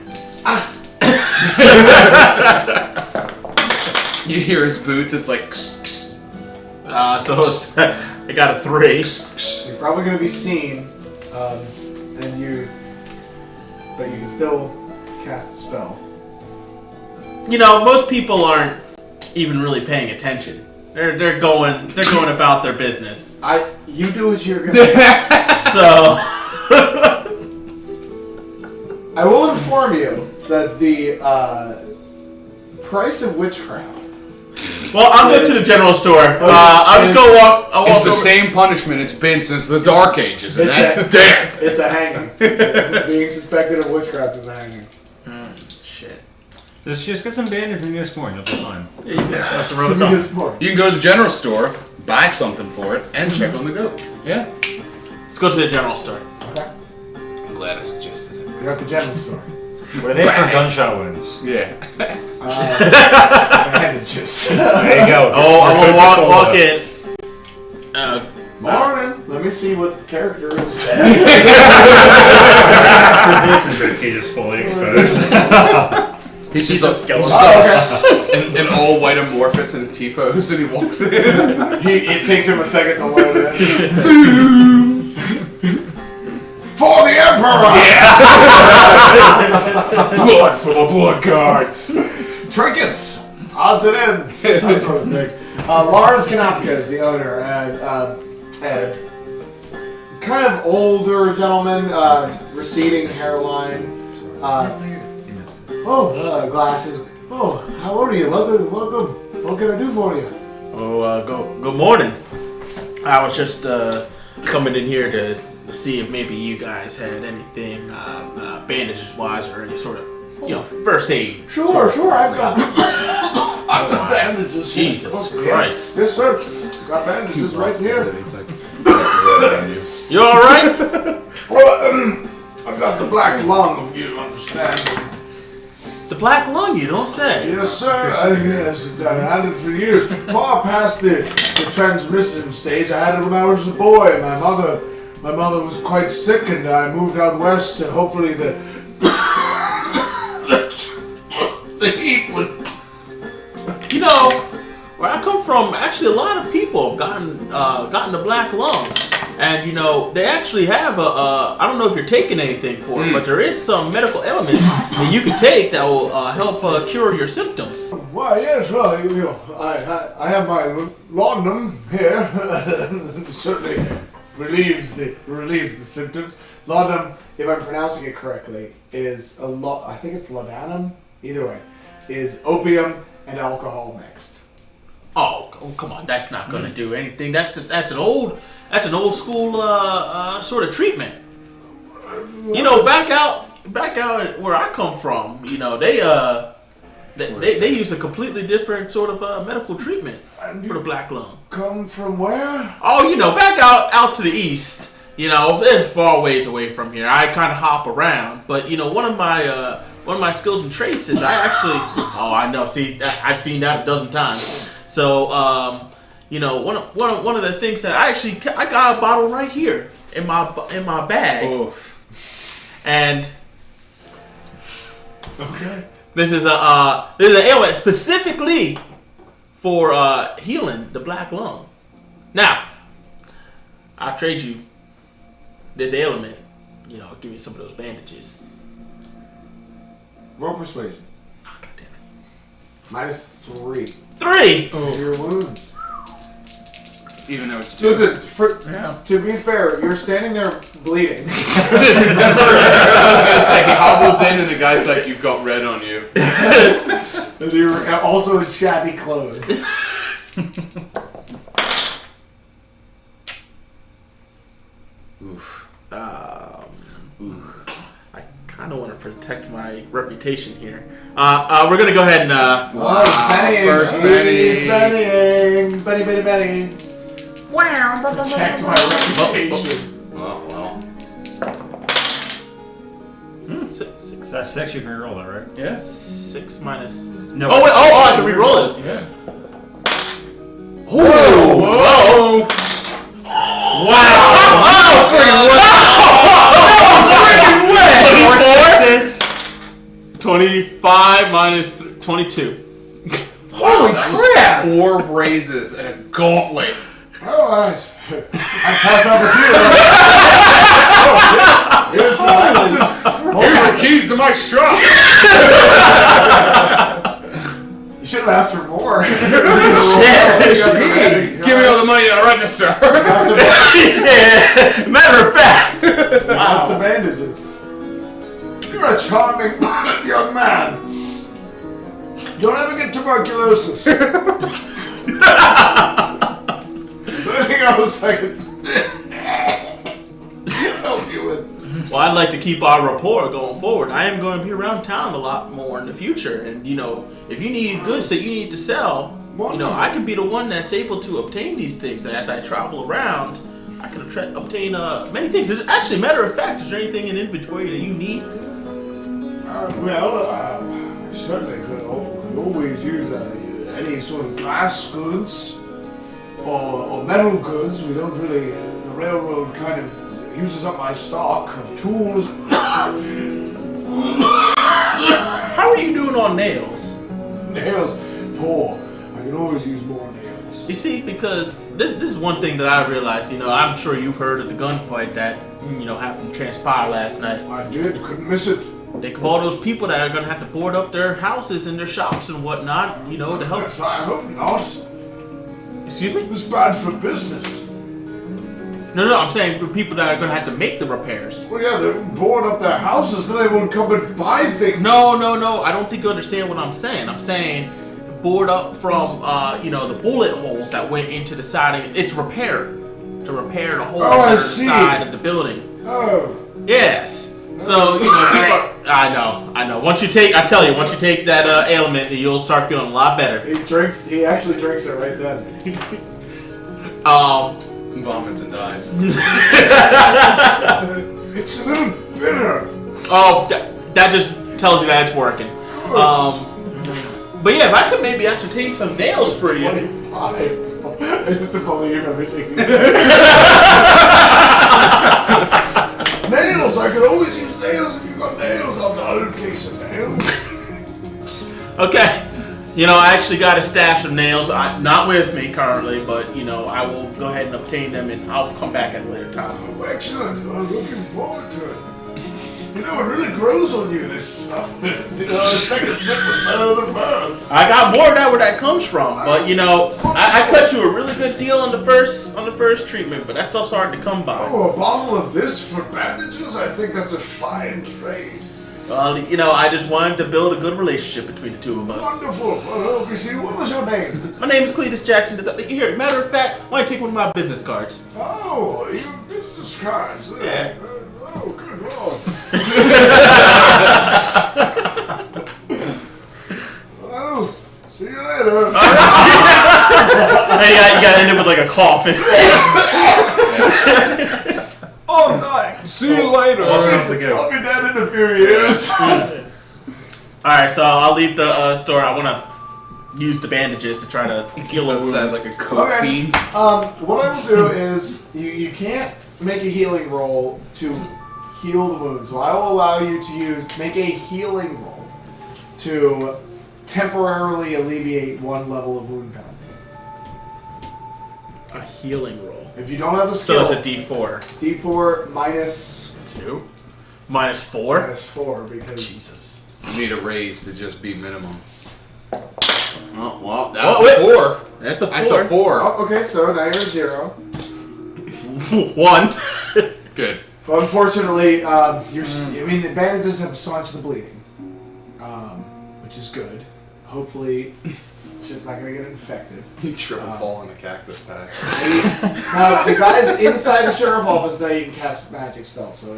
You hear his boots. It's like. So I got a 3. You're probably going to be seen, but you can still cast the spell. You know, most people aren't even really paying attention. They're going about their business. You do what you're gonna do. So I will inform you that the price of witchcraft. well, I'll go to the general store. I'll just go walk. I'll walk It's the over. same punishment it's been since the Dark Ages, and that's death. It's a hanging. Being suspected of witchcraft is a hanging. Shit. Just get some bandages and Neosporin. You'll be fine. That's the road talk. You can go to the general store, buy something for it, and check on the goat. Yeah. Let's go to the general store. Okay. I'm glad I suggested it. You're at the general store. What are they for gunshot wounds? Yeah. Bandages. There you go. Oh, I want to walk in. Morning. Let me see what character is. After this is ribcage is fully exposed. He's just a a skeleton. an all white amorphous in a T-pose, and he walks in. It takes him a second to load it. For the Emperor! Blood for the blood guards. Trinkets, odds and ends, that sort of thing. Lars Kanapka is the owner, and kind of older gentleman, receding hairline. Glasses. Oh, how old are you? Welcome. What can I do for you? Oh, good morning. I was just coming in here to see if maybe you guys had anything bandages wise or any sort of first aid. Sure. I've got bandages. Jesus Yeah. Christ. Yes, sir. Got bandages right here. He's like, You all right? Well, I've got the black lung, if you understand. The black lung, you don't say. Yes, sir. Yes, I had it for years. Far past the transmission stage. I had it when I was a boy. My mother was quite sick, and I moved out west to hopefully the heat would. You know, where I come from, actually a lot of people have gotten the black lung. And they actually have I don't know if you're taking anything for it, but there is some medical elements that you can take that will help cure your symptoms. Why, yes, well, I have my laudanum here. Certainly relieves the symptoms. Laudanum, if I'm pronouncing it correctly, is I think it's laudanum. Either way, is opium and alcohol mixed. Oh, come on, that's not gonna do anything. That's an old school sort of treatment. Back out where I come from, they use a completely different sort of medical treatment for the black lung. Come from where? Oh, back out to the east. They're far ways away from here. I kind of hop around, but one of my skills and traits is I actually. Oh, I know. See, I've seen that a dozen times. So, one of the things that I got a bottle right here in my bag. oof. And Okay. this is an ailment specifically for healing the black lung. Now, I'll trade you this ailment. Give me some of those bandages. Roll persuasion. Oh, God damn it. -3. 3. Your wounds. Even though it's two. Listen, to be fair, you're standing there bleeding. I was gonna say, he hobbles in and the guy's like, "You've got red on you." And you're also in shabby clothes. Oof. I kind of want to protect my reputation here. We're gonna go ahead and. Bennying. First He's Benny. Bennying. Benny. Protect my reputation. Well. Six. That's 6. You can reroll that, right? Yeah. 6 minus. No. Oh wait! Oh, I can reroll this. Yeah. Whoa! Wow! Oh, 4 6s. 25 minus 22. Oh Holy that crap! was 4 raises and a gauntlet. Oh, nice. I pass out the key. Here's the bandages. Here's the keys to my shop. You should have asked for more. Give me all the money at the register. Got some, Yeah. Matter of fact. got some bandages. You're a charming young man. Don't ever get tuberculosis. Anything else I could help you with? Well, I'd like to keep our rapport going forward. I am going to be around town a lot more in the future, and if you need goods that you need to sell, I could be the one that's able to obtain these things. And as I travel around, I can obtain many things. Actually, matter of fact, is there anything in inventory that you need? I certainly could always use any sort of glass goods or metal goods. We don't really, the railroad kind of uses up my stock of tools. How are you doing on nails? Nails, poor. I can always use more nails. You see, because this is one thing that I realized. I'm sure you've heard of the gunfight that happened to transpire last night. I did, couldn't miss it. Think of all those people that are going to have to board up their houses and their shops and whatnot, to help. Yes, I hope not. Excuse me? It's bad for business. No, I'm saying for people that are going to have to make the repairs. Well, yeah, they board up their houses, then they won't come and buy things. No, I don't think you understand what I'm saying. I'm saying board up from, the bullet holes that went into the siding. It's repaired. To repair the holes Oh, I on the see. side of the building. Oh. Yes. So, people I know. Once you take that ailment, you'll start feeling a lot better. He actually drinks it right then. Vomits and dies. It's a little bitter. Oh, that just tells you that it's working. But yeah, if I could maybe ascertain some nails for you. 25. I just don't believe everything. Nails! I could always use nails. If you've got nails, I'll take some nails. Okay. I actually got a stash of nails. Not with me currently, but, I will go ahead and obtain them, and I'll come back at a later time. Oh, excellent. I'm looking forward to it. It really grows on you, this stuff. The second sip was better than the first. I got more of that where that comes from, but, I cut you a really good deal on the first treatment, but that stuff's hard to come by. Oh, a bottle of this for bandages? I think that's a fine trade. Well, I just wanted to build a good relationship between the two of us. Wonderful. Well, let me see. What was your name? My name is Cleatus Jackson. Here, matter of fact, why don't you take one of my business cards? Oh, you business cards. Yeah. Oh, good lord. Well, see you later. Hey, you gotta end up with like a coffin. Oh, I'm dying. See you later. How's it go? I'll be dead in a few years. Alright, so I'll leave the store. I wanna use the bandages to try to heal a Outside wound. like a coke Okay. fiend. What I will do is you can't make a healing roll to heal the wound, so I will allow you to make a healing roll to temporarily alleviate one level of wound penalty. A healing roll. If you don't have the skill, So it's a D4. D4 minus 2? Minus 4? minus 4 because Jesus. You need a raise to just be minimum. Oh, well, Oh, that's wait. a 4. That's a 4. That's a 4. oh, okay, so now you're at 0. 1. Good. But unfortunately, the bandages have staunched the bleeding, which is good. Hopefully, shit's not gonna get infected. You trip and fall in a cactus patch. Now, the guys inside the sheriff office know you can cast magic spells. So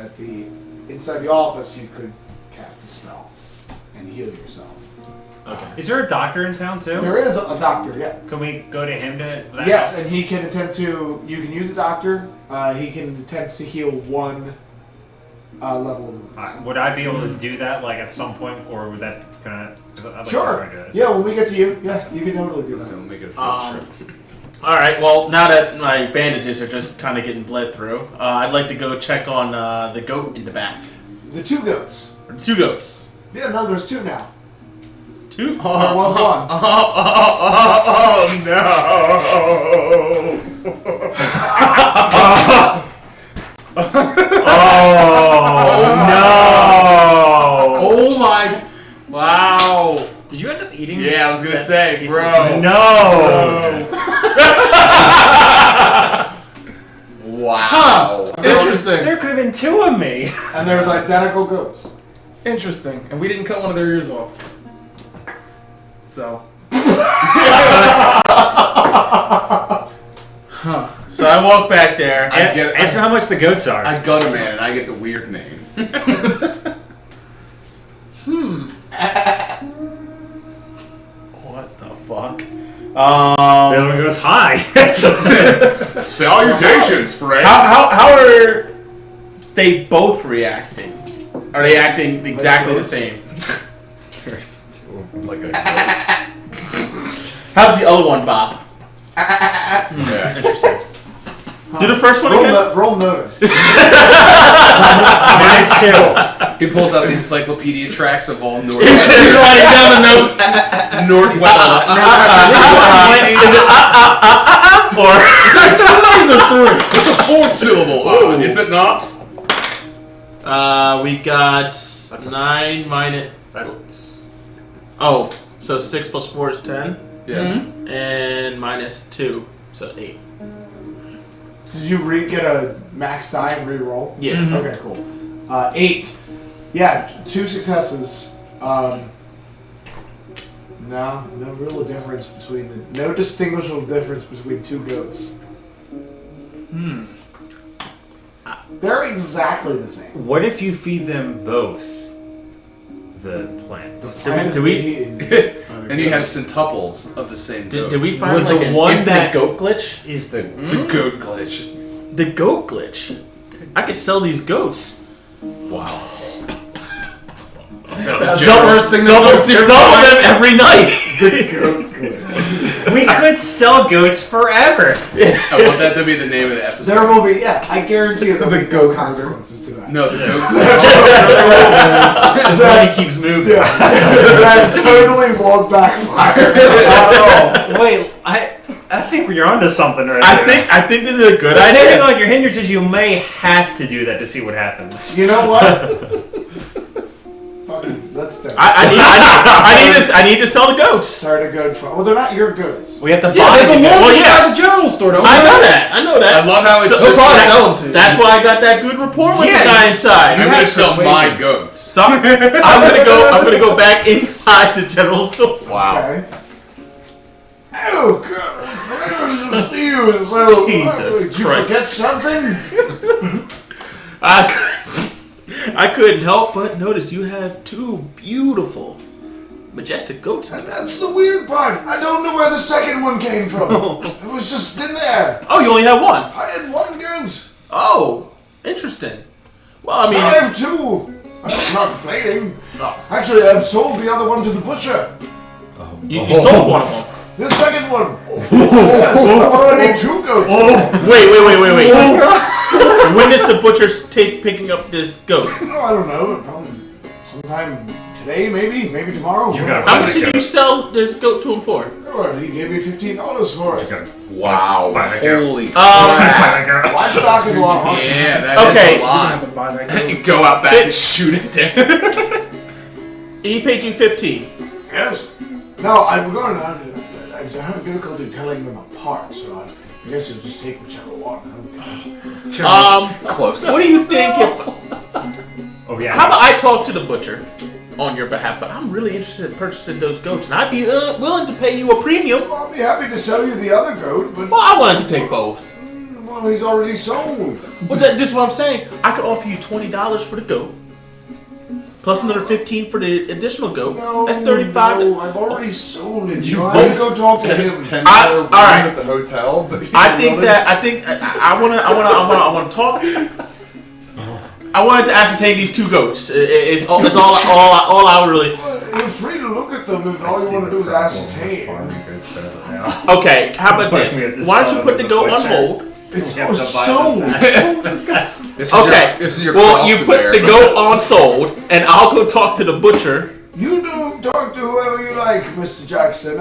inside the office, you could cast a spell and heal yourself. Okay. Is there a doctor in town too? There is a doctor, yeah. Can we go to him to? Yes, and he can attempt to. You can use the doctor. He can attempt to heal one level of wounds. Would I be able to do that like at some point, or would that kind of? Sure. Yeah, when we get to you, yeah, you can totally do So that. make it a field trip. Alright, well, now that my bandages are just kind of getting bled through, I'd like to go check on the goat in the back. The 2 goats. Or the 2 goats. Yeah, no, there's 2 now. 2. There was one. Oh my! Wow! Did you end up eating? Yeah, I was gonna that say, piece bro. No. Wow. Interesting. There could have been 2 of me. And there's identical goats. Interesting. And we didn't cut one of their ears off. So. Huh. So I walk back there. Ask me how much the goats are. I got a man, and I get the weird name. What the fuck? The other one goes, hi. Salutations, friend. How are they both reacting? Are they acting exactly the same? There's 2 of them. Like a How's the other one, Bob? yeah. Interesting. Do the first one again. Roll notice. -2. He pulls out the encyclopedia tracks of all North. He's writing down the notes. Northwest. Is it or Is that 2 lines or 3? It's a 4th syllable. Is it not? we got 9 minus. Oh, so 6 plus 4 is 10, Yes. and minus 2, so 8. Did you get a max die and re-roll? Yeah. Okay, cool. 8. Yeah, 2 successes. No real difference between no distinguishable difference between 2 goats. They're exactly the same. What if you feed them both the plant? Plant is do we- eating And you have centuples of the same goat. Did we find Would like the an one infinite that- goat glitch? Is the The goat glitch. The goat glitch. I could sell these goats. Wow. Double them every night. we could sell goats forever. I want that to be the name of the episode. There will be, I guarantee you, there'll be go consequences to that. No, the goat The money keeps moving. That totally won't backfire at all. Wait, I think you're onto something right I there. think this is a good Depending idea. on your hindrances, you may have to do that to see what happens. You know what? Fucking, let's do it. I need to sell the goats. Start a goat farm. Well, they're not your goats. We have to Yeah, buy they the belong goats. Well, yeah. At the general store, don't I we? know that. I know that. I love how it's So- just probably like, sell them to you. That's why I got that good rapport with Yeah, the guy inside. I'm gonna sell my persuasion. goats. So I'm gonna go back inside the general store. Wow. Okay. Oh, God. So, Jesus did you Christ. forget something? I couldn't help but notice you have 2 beautiful, majestic goats. And that's the weird part. I don't know where the second one came from. It was just in there. Oh, you only have 1. I had 1 goat. Oh, interesting. Well, I mean, Now I have 2. I'm not complaining. Oh. Actually, I've sold the other one to the butcher. you sold one of them. The second one. Yes, I need 2 goats. Wait. When is the butcher picking up this goat? Oh, I don't know. Probably sometime today, maybe tomorrow. You got How much did you sell this goat to him for? Oh, he gave me $15 for it. Wow. Buy that goat. Holy Buy that goat. Livestock is a lot harder. yeah, that Okay. is a lot. to buy that goat. Go out back and shoot it down. He paid you 15. Yes. No, I'm going to. I have difficulty telling them apart, so I guess you'll just take whichever one. Close. What do you think if? Oh yeah. How about I talk to the butcher on your behalf? But I'm really interested in purchasing those goats, and I'd be willing to pay you a premium. I'll be happy to sell you the other goat, but Well, I wanted to take both. well, he's already sold. Well, this is what I'm saying. I could offer you $20 for the goat, plus another 15 for the additional goat. No, That's 35. No, I've already sold it. You I have to both go talk to him. $10 all room right. at the hotel. But I think I want to talk. I wanted to ascertain these 2 goats. It's all I really. You're free to look at them if all you want to do is ascertain. Okay, how about We have this? to Why don't you sell put them the to goat the on butcher. hold? It's We have to buy sold. them This is Okay. This is your Well, cross you to put bear. the goat on sold, and I'll go talk to the butcher. You do talk to whoever you like, Mr. Jackson.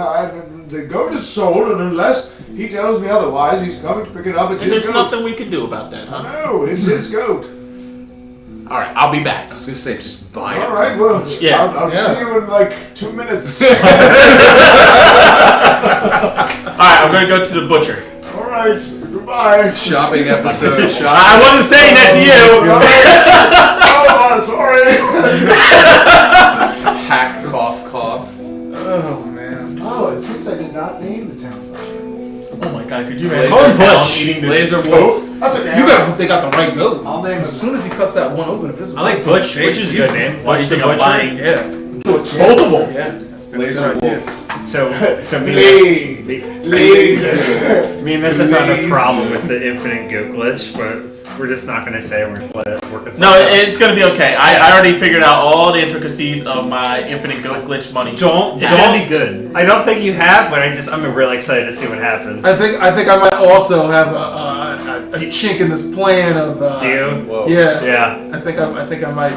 The goat is sold, and unless he tells me otherwise, he's coming to pick it up. It's And his there's goat. nothing we can do about that, huh? No, it's his goat. All right, I'll be back. I was gonna say, just buy it. All right, well, Yeah. I'll see you in like 2 minutes. All right, I'm gonna go to the butcher. All right, goodbye. Shopping episode. I wasn't saying that to you. Oh, sorry. Hack, cough, cough. Oh man. Oh, it seems I did not name the town butcher. Oh my god, could you Laser imagine Touch. eating this Laser goat? Wolf. That's okay. You better hope they got the right goat. I'll name As it. soon as he cuts that one open, if it's a I like fucking Butch. big, Butch is a good name. Why do you Butch the think I'm Butcher. buying Yeah. both of them? Yeah. That's a Laser good idea. So me, Laser. me and Missa found a problem with the infinite goat glitch, but we're just not going to say. We're just let it work itself No, out. it's gonna be okay. I already figured out all the intricacies of my infinite goat glitch money. It's gonna be good. I don't think you have, but I'm really excited to see what happens. I think I might also have a chink in this plan of. Do you? Whoa. Yeah. Yeah. I think I might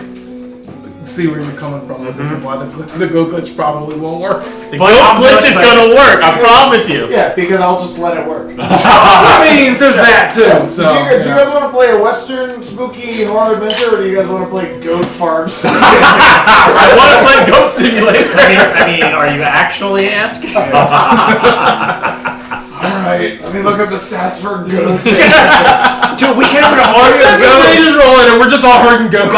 see where you're coming from with this and why the go glitch probably won't work. The goat glitch is gonna work. I promise you. Yeah, because I'll just let it work. I mean, there's that too. So. do you guys want to play a Western spooky horror adventure, or do you guys want to play Goat Farms? I want to play Goat Simulator. I mean, are you actually asking? Alright, let me look up the stats for goats. Dude, we can't even argue That's a major roll in it. We're just all hurting goats.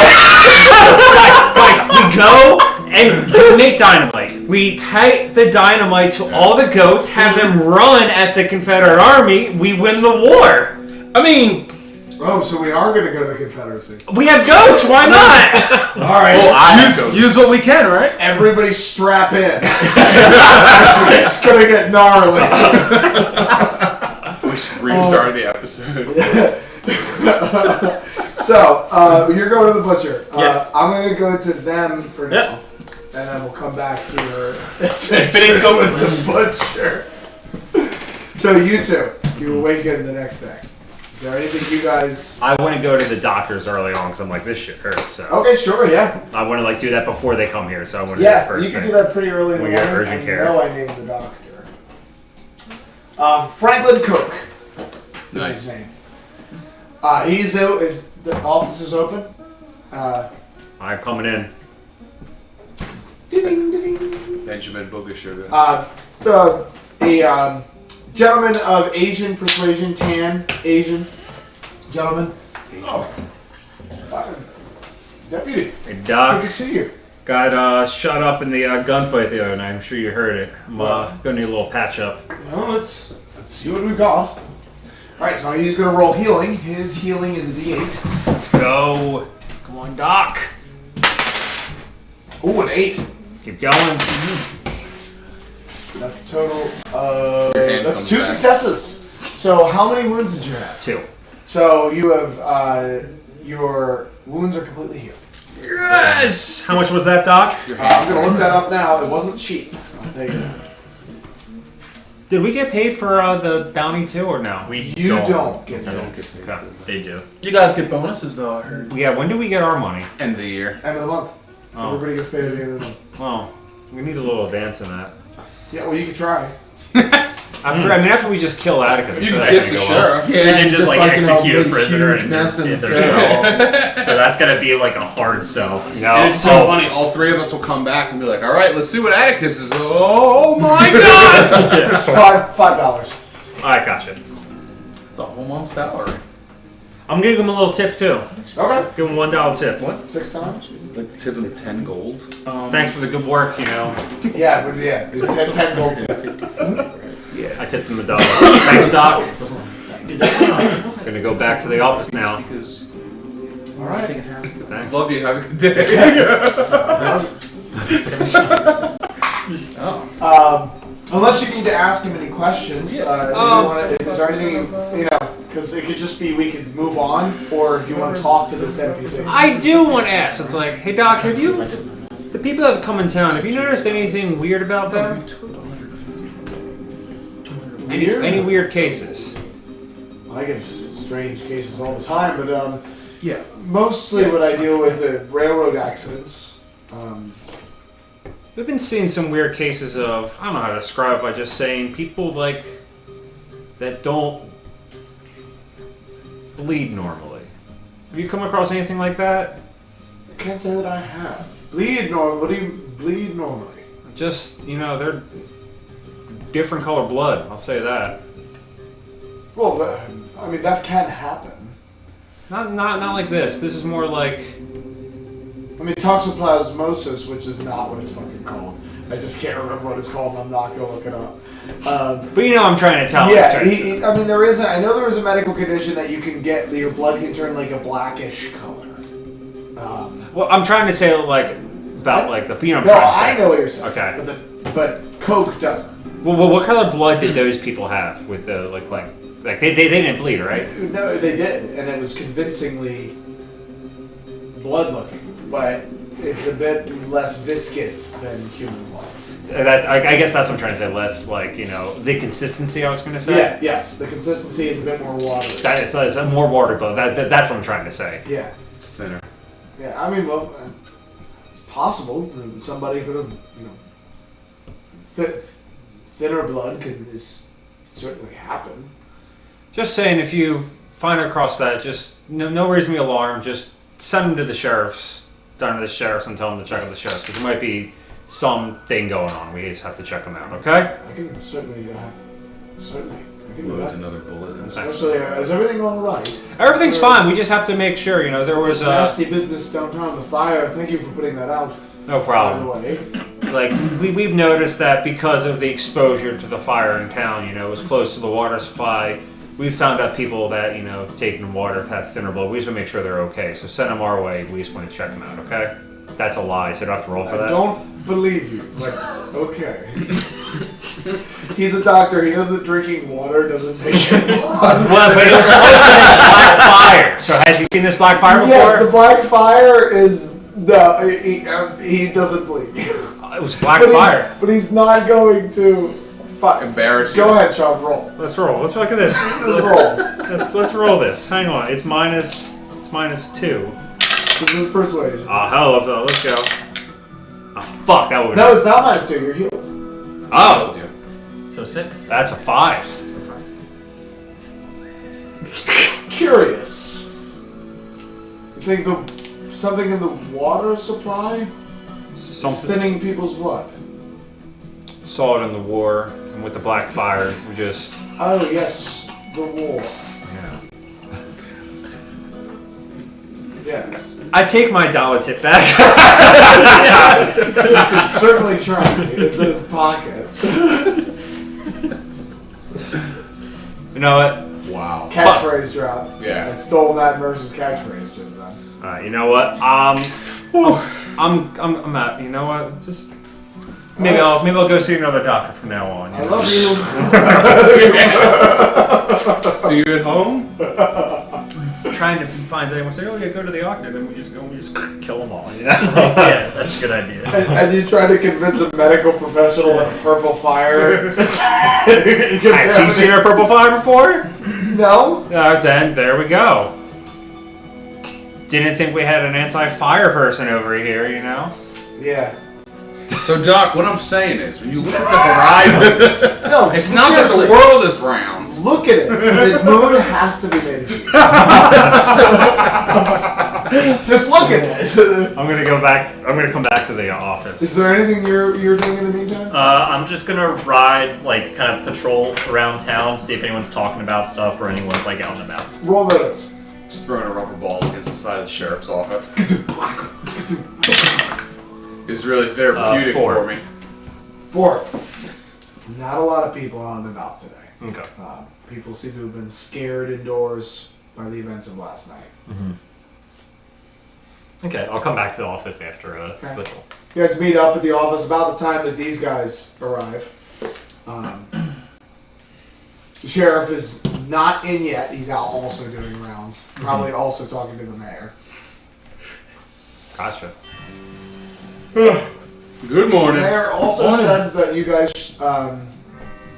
guys, we go and we make dynamite. We take the dynamite to all the goats, have them run at the Confederate army. We win the war. I mean, Oh, so we are going to go to the Confederacy. We have goats. Why not? Alright, use what we can, right? everybody strap in. It's going to get gnarly. We should restart the episode. So, you're going to the butcher. Yes. I'm going to go to them for now. Yep. And then we'll come back to your Infinite goat with the butcher. So you two, you awaken the next day. Is there anything you guys... I want to go to the doctors early on because I'm like, this shit hurts. So Okay, sure, yeah. I want to do that before they come here. So I want to do Yeah, it first you can thing. do that pretty early in the We get morning. urgent I care. know I named the doctor. Franklin Cook is Nice. his name. He's out. The office is open. I'm coming in. Ding-ding-ding. Benjamin Booger Sugar. So a gentleman of Asian persuasion, tan Asian gentleman. Oh, deputy. Hey, Good Doc. to see you. Got shot up in the gunfight the other night. I'm sure you heard it. I'm gonna need a little patch up. Well, let's see what we got. All right, so he's gonna roll healing. His healing is a D8. Let's go. Come on, Doc. Ooh, an 8. Keep going. That's total. Your hand That's comes 2 back. successes. So how many wounds did you have? 2. So you have your wounds are completely healed. Yes. How much was that, Doc? I'm gonna look that up now. It wasn't cheap. I'll tell you that. Did we get paid for the bounty too, or no? You don't get I paid. don't get paid. Okay. They do. You guys get bonuses though, I heard. Yeah. When do we get our money? End of the year. End of the month. Oh. Everybody gets paid at the end of the month. Well, we need a little advance in that. Yeah, well, you can try. After we just kill Atticus, I'm You sure can that's kiss the gonna go well. sheriff. Yeah, They can just, like, execute a big, prisoner huge in mess their- in in the their cell. So that's gonna be like a hard sell. No. And it's so funny, all 3 of us will come back and be like, alright, let's see what Atticus is. Oh my god! $5. Alright, gotcha. It's a whole month's salary. I'm gonna give him a little tip too. Okay. Give him $1 tip. 6 times. Like tip him 10 gold. Thanks for the good work. Yeah, but yeah, 10 gold tip. I tipped him $1. Thanks, Doc. Gonna go back to the office now. Because All right. Thanks. love you, have a good day. Unless you need to ask him any questions, if is there anything because it could just be we could move on, or if you want to talk to this NPC. I do want to ask. It's like, hey Doc, have you, the people that have come in town, have you noticed anything weird about them? Any weird cases? I get strange cases all the time, but Yeah. mostly what I deal with are railroad accidents. we've been seeing some weird cases of, I don't know how to describe by just saying, people like that don't bleed normally. Have you come across anything like that? I can't say that I have. Bleed normally? What do you bleed normally? Just, they're different color blood, I'll say that. Well, that can happen. Not like this. This is more like... Toxoplasmosis, which is not what it's fucking called. I just can't remember what it's called, and I'm not going to look it up. But I'm trying to tell. Yeah, I know there is a medical condition that you can get, your blood can turn like a blackish color. Well, I'm trying to say, about the... I'm No, trying to say. I know what you're saying. Okay. But Coke doesn't. Well, what color blood did those people have with the, they didn't bleed, right? No, they did, and it was convincingly blood-looking, but it's a bit less viscous than human blood. I guess that's what I'm trying to say. Less, the consistency, I was going to say. Yeah, yes, the consistency is a bit more watery. It's a more water blood. That's what I'm trying to say. Yeah. It's thinner. Yeah, it's possible. Somebody could have, thinner blood could certainly happen. Just saying, if you find across that, just no reason to be alarmed. Just send them to the sheriffs, down to the sheriffs, and tell them to check on the sheriffs because there might be something going on. We just have to check them out. Okay? I can certainly. I can do Loads that. another bullet. Especially, is everything all right? Everything's fine. We just have to make sure. There was nasty business downtown. The fire. Thank you for putting that out. No problem. By the way. We've noticed that because of the exposure to the fire in town, it was close to the water supply. We've found out people that, taking water have thinner blood. We just want to make sure they're okay. So send them our way. We just want to check them out, okay? That's a lie, so you don't have to roll for that. I don't believe you. Okay. He's a doctor. He knows that drinking water doesn't make your blood. Well, but it was close to this black fire. So has he seen this black fire before? Yes, the black fire is... No, he doesn't bleed. It was black fire. But he's not going to... Embarrass you. Go ahead, Sean. Roll. Let's roll. Let's look at this. Roll. Let's roll this. Hang on. It's minus 2. This is persuasion. Oh hell, let's go. Oh fuck, that would. No, it's not minus 2. You're healed. Oh, So 6. that's a 5. Curious. You think something in the water supply is Something. thinning people's blood? Saw it in the war, and with the black fire, we just. Oh yes, the war. Yeah. Yeah. I take my dollar tip back. You can certainly try. It's in his pocket. You know what? Wow. Catchphrase drop. Yeah. I stole Matt Mercer's catchphrase just then. Alright, you know what? I'm out. You know what? Just maybe I'll go see another doctor from now on. I love you. See you at home? Trying to find anyone say, oh yeah, go to the doctor, then we just kill them all. You know? Yeah, that's a good idea. And you try to convince a medical professional that purple fire. Has he seen a purple fire before? No. Then there we go. Didn't think we had an anti-fire person over here, you know? Yeah. So, Doc, what I'm saying is, when you look at the horizon, No, it's not that seriously. the world is round. Look at it. The moon has to be made of cheese. Just look at it. I'm gonna go back. I'm gonna come back to the office. Is there anything you're doing in the meantime? I'm just gonna ride, kind of patrol around town, see if anyone's talking about stuff or anyone's out and about. Roll notice. Just throwing a rubber ball against the side of the sheriff's office. It's really therapeutic 4. for me. 4. Not a lot of people out and about today. Okay. People seem to have been scared indoors by the events of last night. Okay, I'll come back to the office after Okay. patrol. You guys meet up at the office about the time that these guys arrive. The sheriff is not in yet. He's out also doing rounds. Probably also talking to the mayor. Gotcha. Good The morning. mayor also said that you guys,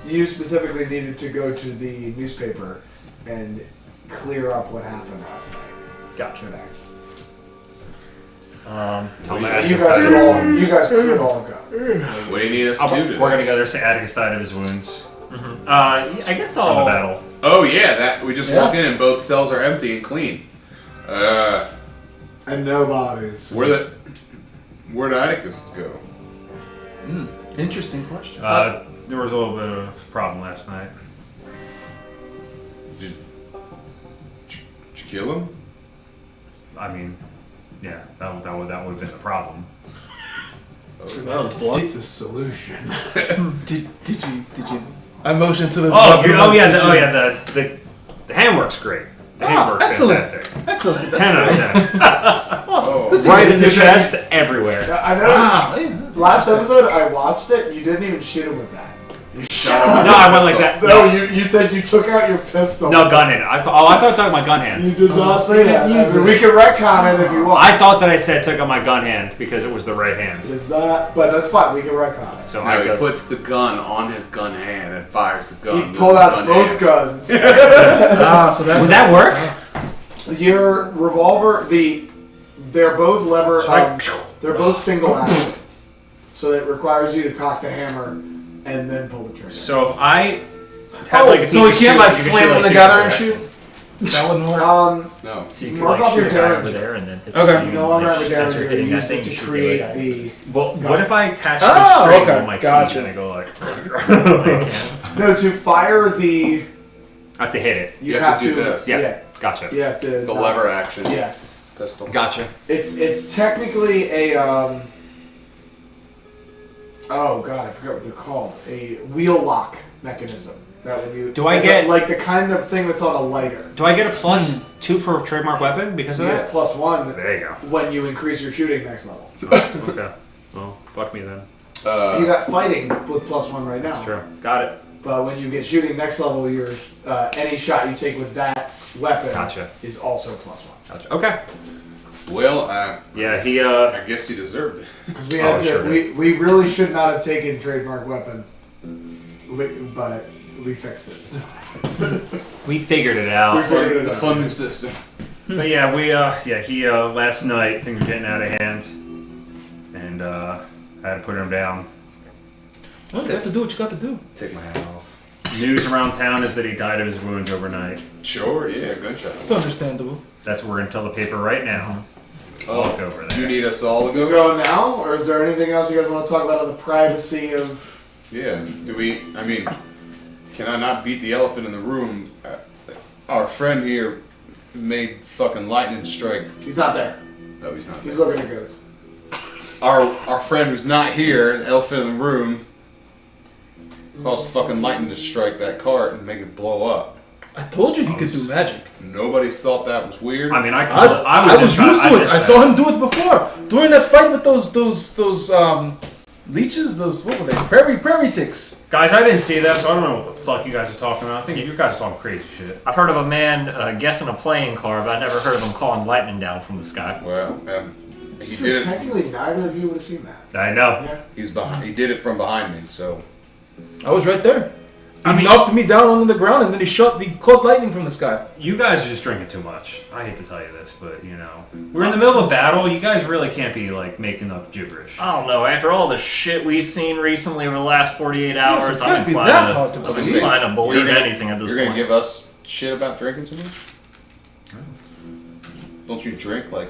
you specifically needed to go to the newspaper and clear up what happened last night. Gotcha. Today. Tell me You guys could all go. What do you need us to do today? We're gonna go there, say Atticus died of his wounds I guess from the I'll. battle. Oh yeah, that we just walk in and both cells are empty and clean. And no bodies. Where'd Atticus go? Interesting question. There was a little bit of a problem last night. Did you kill him? I mean, yeah, that would have been the problem. What's the solution? Did you? I motioned to the. The handwork's great. The handwork's excellent. fantastic. Excellent. 10 out of 10. Awesome. Oh. Good to Right hear. in the chest, everywhere. I know. Wow. Yeah. Last episode, I watched it. You didn't even shoot him with that. You shot him. No, I went like that. No, you said you took out your pistol. No, gun hand. I thought I was talking about my gun hand. You did not so say you that. didn't use I mean, it. we can retcon it if you want. I thought that I said took out my gun hand because it was the right hand. Is that? But that's fine. We can retcon it. So No, I he go. puts the gun on his gun hand and fires the gun. He with pulled his out gun both hand. guns. So that's Would that work? Your revolver, they're both lever. They're both single action, so it requires you to cock the hammer and then pull the trigger. So if I have like a So we piece of can't shoe, like you can slam shoot, them like, together two and directions. shoot. That wouldn't work. No. So you can Mark like off your shoot a guy over derringer. there and then hit Okay. the You no longer have a as derringer. you're You hitting that use thing, it you to shoot the create other guy. the. Well, what if I attach Oh, the string okay. on my Gotcha. teeth and I go like? No, to fire the. I have to hit it. You You have have to do this. Yeah. Gotcha. You have to. The lever action. Yeah. Pistol. Gotcha. It's technically a oh god, I forgot what they're called. A wheel lock mechanism. That when you Do I get- like the kind of thing that's on a lighter? Do I get a +2 for a trademark weapon because of You get that? +1 There you go. when you increase your shooting next level. Oh, okay. Well, fuck me then. You got fighting with +1 right now. Sure. Got it. But when you get shooting next level, your any shot you take with that weapon Gotcha. is also +1. Gotcha. Okay. Well, Yeah, he I guess he deserved it. Because we had Oh, to, sure we really should not have taken trademark weapon, but we fixed it. we figured it out. We figured it The out. fun new system. But yeah, he last night things were getting out of hand, and I had to put him down. Well, you got to do what you got to do. Take my hat off. News around town is that he died of his wounds overnight. Sure, yeah, gunshot. It's understandable. That's what we're gonna tell the paper right now. I'll look over there. You need us all to We'll go? go now, or is there anything else you guys want to talk about in the privacy of? Yeah. Do we? I mean, can I not beat the elephant in the room? Our friend here made fucking lightning strike. He's not there. No, he's not. He's there. looking at goats. Our friend who's not here, the elephant in the room, caused fucking lightning to strike that cart and make it blow up. I told you he could do magic. Nobody's thought that was weird. I mean, I I was just used to trying- it. I saw him do it before during that fight with those leeches. Those what were they? Prairie ticks. Guys, I didn't see that, so I don't know what the fuck you guys are talking about. I think you guys are talking crazy shit. I've heard of a man guessing a playing card, but I never heard of him calling lightning down from the sky. Well, he Sure, did it. technically, neither of you would have seen that. I know. Yeah. He's behind. He did it from behind me. So I was right there. He knocked me down onto the ground and then he caught lightning from the sky. You guys are just drinking too much. I hate to tell you this, but you know, we're in the middle of a battle. You guys really can't be like making up gibberish. I don't know. After all the shit we've seen recently over the last 48 hours, Yes, it I'm can't be inclined that to, hard to I'm believe. inclined to believe You're gonna- anything at this You're point. gonna give us shit about drinking too much? Don't you drink like?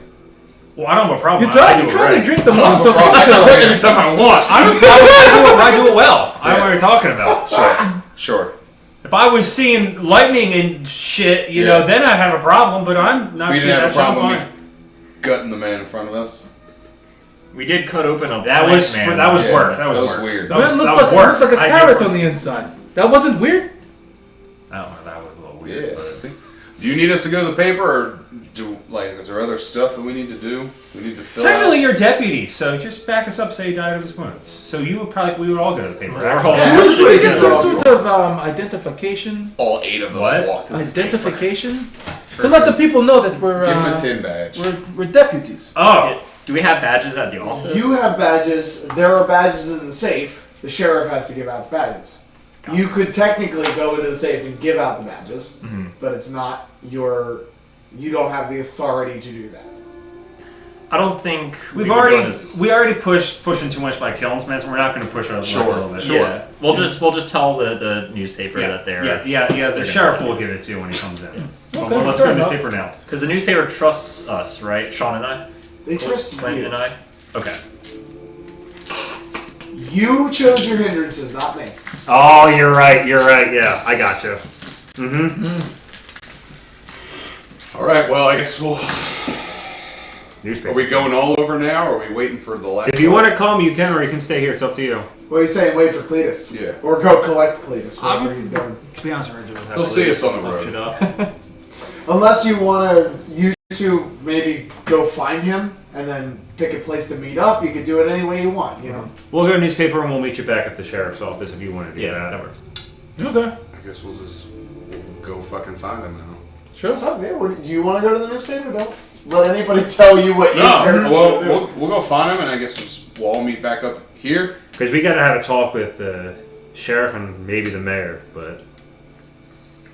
Well, I don't have a problem. You I tried do to it right. drink the I month of don't have a problem. anytime I want. I do it well. I know what you're talking about. Sure. If I was seeing lightning and shit, you know, Yeah. then I'd have a problem. But I'm not We seeing didn't have that a shit. I'm problem fine. with me gutting the man in front of us. We did cut open a That plank was man. that was Yeah, work. That was that was work. weird. That was, Man that looked was like, work. looked like a I carrot differ. on the inside. That wasn't weird. I don't know. That was a little Yeah. weird. but- See? Do you need us to go to the paper, or is there other stuff that we need to do? We need to fill Technically, out. you're deputy, so just back us up. Say he died of his wounds. So we would all go to the paper. We're all- Do we get some Yeah. sort of identification? All 8 of us What? walk to this paper. Identification? To let the people know that we're Give him a tin badge. we're deputies. Oh, Do we have badges at the office? You have badges. There are badges in the safe. The sheriff has to give out badges. You could technically go into the safe and give out the badges, but it's not your. You don't have the authority to do that. I don't think We would already go to pushing too much by killing some, so we're not going to push our luck a little bit. Yeah, we'll just tell the newspaper Yeah, that they're yeah. The gonna sheriff do will it. give it to you when he comes in. Well, Okay, let's fair go to the enough. newspaper now. Because the newspaper trusts us, right? Sean and I, They trust Clint you. and I. Okay. You chose your hindrances, not me. Oh, you're right. Yeah, I got you. All right. Well, I guess we'll. Newspaper. Are we going all over now, or are we waiting for the last? If you want to come, you can, or you can stay here. It's up to you. What are you saying? Wait for Cleatus. Yeah. Or go collect Cleatus, whatever he's doing. To be honest, we're doing He'll see us on the road. Shit up. Unless you want to, you two maybe go find him and then pick a place to meet up. You could do it any way you want, you know. We'll go to newspaper and we'll meet you back at the sheriff's office if you want to do Yeah, that. that works. Okay. I guess we'll just go fucking find him now. Sure. What's up, man? Do you want to go to the newspaper? Don't let anybody tell you what No. you're Well, do. we'll go find him, and I guess we'll all meet back up here. Because we got to have a talk with the sheriff and maybe the mayor, but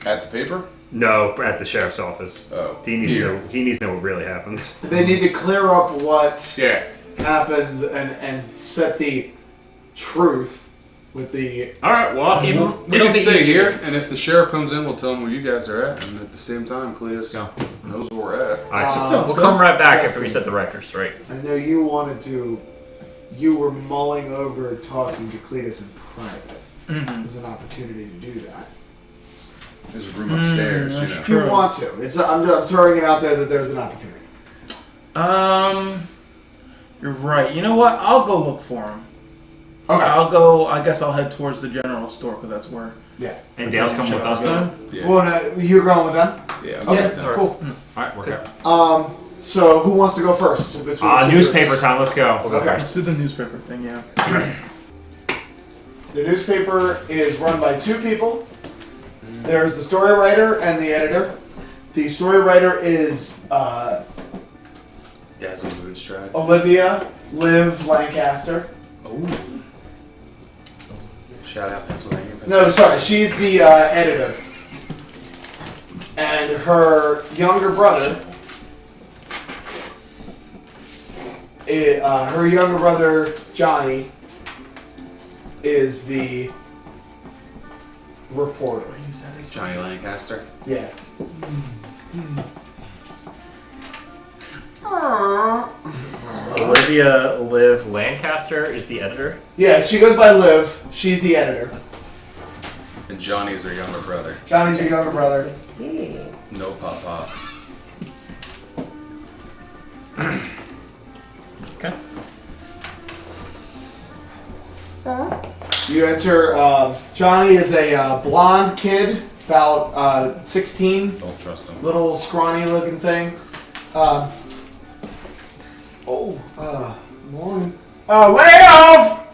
At the paper. no, at the sheriff's office. Oh. He needs Here. to know. He needs to know what really happens. They need to clear up what Yeah. happened and set the truth with the. All right. Well, we It'll can be stay easier. here, and if the sheriff comes in, we'll tell him where you guys are at, and at the same time, Cleatus knows where we're at. All right, so Sounds We'll good. come right back Justin. after we set the record straight. I know you wanted to. You were mulling over talking to Cleatus in private. There's an opportunity to do that. There's a room upstairs, you that's know. If you True. want to, I'm throwing it out there that there's an opportunity. You're right. You know what? I'll go look for him. Okay. I'll go. I guess I'll head towards the general store because that's where. Yeah. and Dale's coming with us then. Yeah. Well, no, you're going with them. Yeah. Okay. Okay. Yeah. Cool. All right, we're good. So who wants to go first? Between the two Newspaper groups? time. Let's go. Okay. Let's do the newspaper thing. Yeah. The newspaper is run by two people. There's the story writer and the editor. The story writer is Dazzle Moonstride. Olivia Liv Lancaster. Oh. Shout out Pennsylvania. No, sorry, she's the editor. And her younger brother, Johnny, is the reporter. Johnny Lancaster. Yeah. Olivia Liv Lancaster is the editor. Yeah, she goes by Liv. She's the editor. And Johnny is her younger brother. Johnny's your younger brother. No papa. Okay. You enter. Johnny is a blonde kid, about 16, Don't trust him. little scrawny looking thing. Morning. Lay off!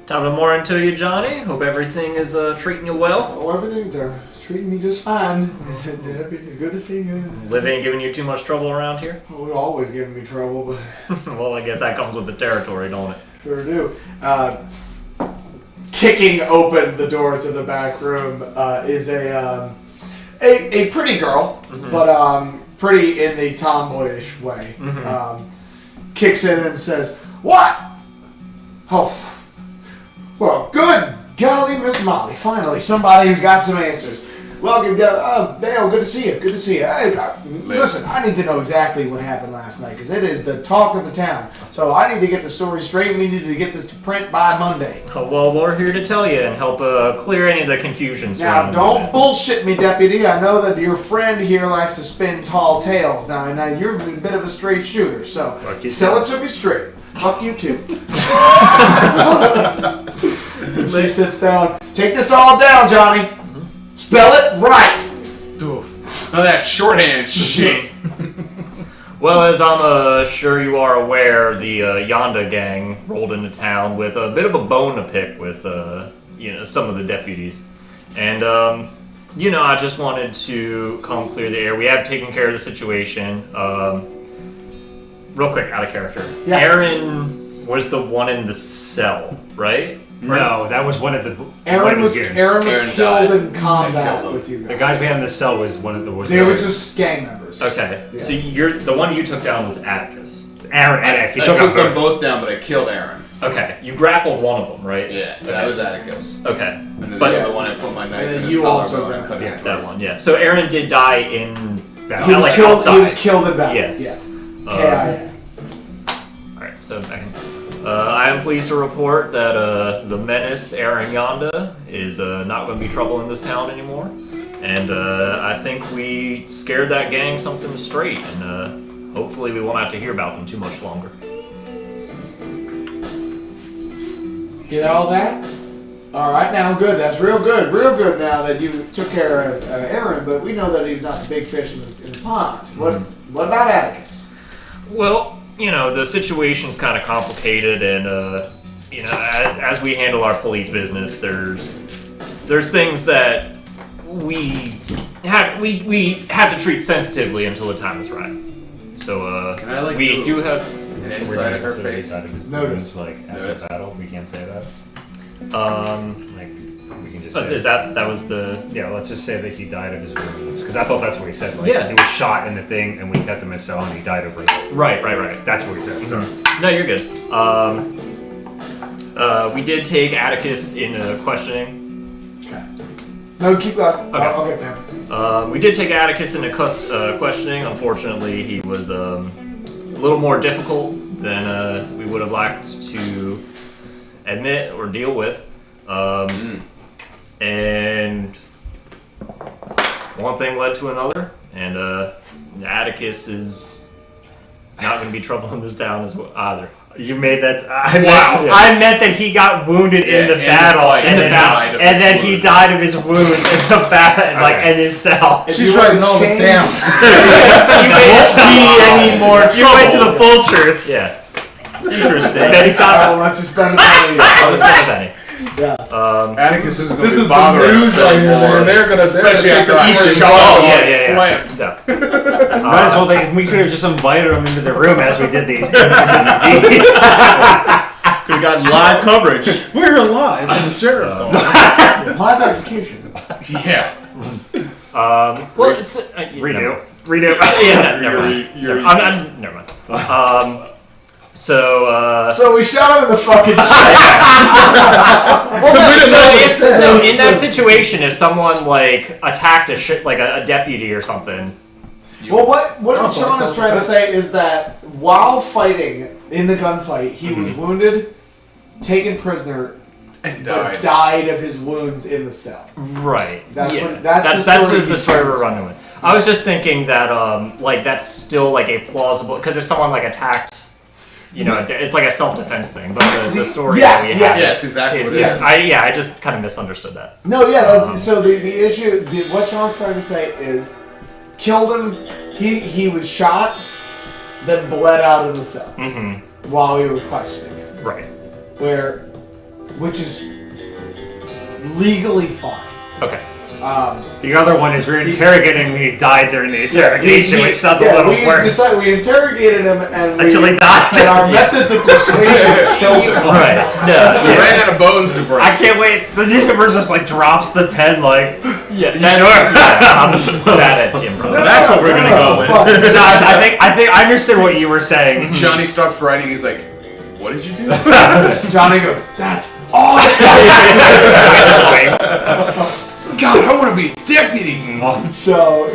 Top of the morning to you, Johnny. Hope everything is treating you well. Oh, everything, they're treating me just fine. Good to see you. Liv ain't giving you too much trouble around here. Oh, they're always giving me trouble, but Well, I guess that comes with the territory, don't it? sure do. Kicking open the door to the back room is a pretty girl, but pretty in the tomboyish way. Kicks in and says, "What? Oh, well, good golly, Miss Molly. Finally, somebody who's got some answers. Welcome, Dale. Good to see you. Good to see you. Hey, listen, I need to know exactly what happened last night because it is the talk of the town. So I need to get the story straight. We need to get this to print by Monday. Well, we're here to tell you and help clear any of the confusion Now, surrounding don't that. bullshit me, deputy. I know that your friend here likes to spin tall tales. Now you're a bit of a straight shooter, so Fuck you sell it to me straight. Fuck you too. She sits down. Take this all down, Johnny. Spell it right. Doof. None of that shorthand shit. Well, as I'm sure you are aware, the Yonda gang rolled into town with a bit of a bone to pick with some of the deputies. And, I just wanted to come clear the air. We have taken care of the situation. Real quick, out of character. Yeah. Aaron was the one in the cell, right? No, that was one of the. Aaron was goons. killed died. in combat Killed him. with you guys. The guy behind the cell was one of the. They were just gang members. Okay, Yeah. so the one you took down was Atticus. Aaron. I He took took them both down, but I killed Aaron. Okay, you grappled one of them, right? Yeah, that was Atticus. Okay, And then but the other one, I put my knife And then in his you also collarbone and cut his grabbed throat. that one, yeah. So Aaron did die in He was like killed. outside. He was killed in battle. Yeah. Yeah. Um, KIA. Alright, so I can. I am pleased to report that the menace Aaron Yonda is not going to be trouble in this town anymore. And I think we scared that gang something straight, and hopefully we won't have to hear about them too much longer. Get all that? All right, now good. That's real good now that you took care of Aaron. But we know that he's not the big fish in the pond. What about Atticus? Well, you know, the situation's kind of complicated, and you know, as we handle our police business, there's things that we have to treat sensitively until the time is right. So Can I, like, we do- do have And inside of her So face. he died of his Notice. wounds, like after Notice. battle. We can't say that. like, We can just but say. is that was the Yeah, let's just say that he died of his wounds. Because I thought that's what he said. Like, Yeah. he was shot in the thing, and we kept him in a cell, and he died over his. right. That's what he said. So. No, you're good. We did take Atticus into questioning. Okay. No, keep going. Okay. I'll get there. We did take Atticus into questioning. Unfortunately, he was a little more difficult than we would have liked to admit or deal with. And one thing led to another, and Atticus is not going to be trouble in this town as well either. You made that. Wow. I meant that he got wounded in the in the battle, fight, and then, died of and his then he wounds. died of his wounds in the battle, like in his cell. If She's you were writing to all this change- down. You Won't be any more. You went to the full truth. Yeah. Interesting. Then he I saw. will let you spend a penny. I'll just spend a penny. Yes. Atticus isn't going This to is be bothering the news us right here, anymore. man. They're Especially gonna after I take this shot Oh, him yeah, and yeah, slammed. yeah. Might as well. We could have just invited him into the room as we did the. Could have gotten live coverage. We're alive in the sheriff's office. Live execution. Yeah. Well, it's, Redo. Yeah, never mind. I'm never mind. So we shot him in the fucking chest. In that situation, if someone like attacked a deputy or something, Well, what so Sean it's is trying to say is that while fighting in the gunfight, he was wounded, taken prisoner, And but died. died of his wounds in the cell. right? That's yeah, what- that's that's the story the he's story telling we're us. running with. I was just thinking that like that's still like a plausible because if someone like attacked. You know, it's like a self-defense thing, but the story Yes, that we have yes, exactly what it different. is. I just kind of misunderstood that. No, yeah. So the issue, what Sean's trying to say is, killed him. He was shot, then bled out in the cells while we were questioning him. Right. Which is legally fine. Okay. The other one is we're interrogating him and he died during the interrogation, which sounds a little worse. We interrogated him and Until he died. And our methods of persuasion killed him. Right. No. He ran out of bones to break. I can't wait. The newspaper just like drops the pen, like. Yeah. Sure. I'm bad at improv. That's what we're gonna go with. Fuck. No, I think I understood what you were saying. Johnny stops writing. He's like, "What did you do?" Johnny goes, "That's awesome." God, I want to be deputy. So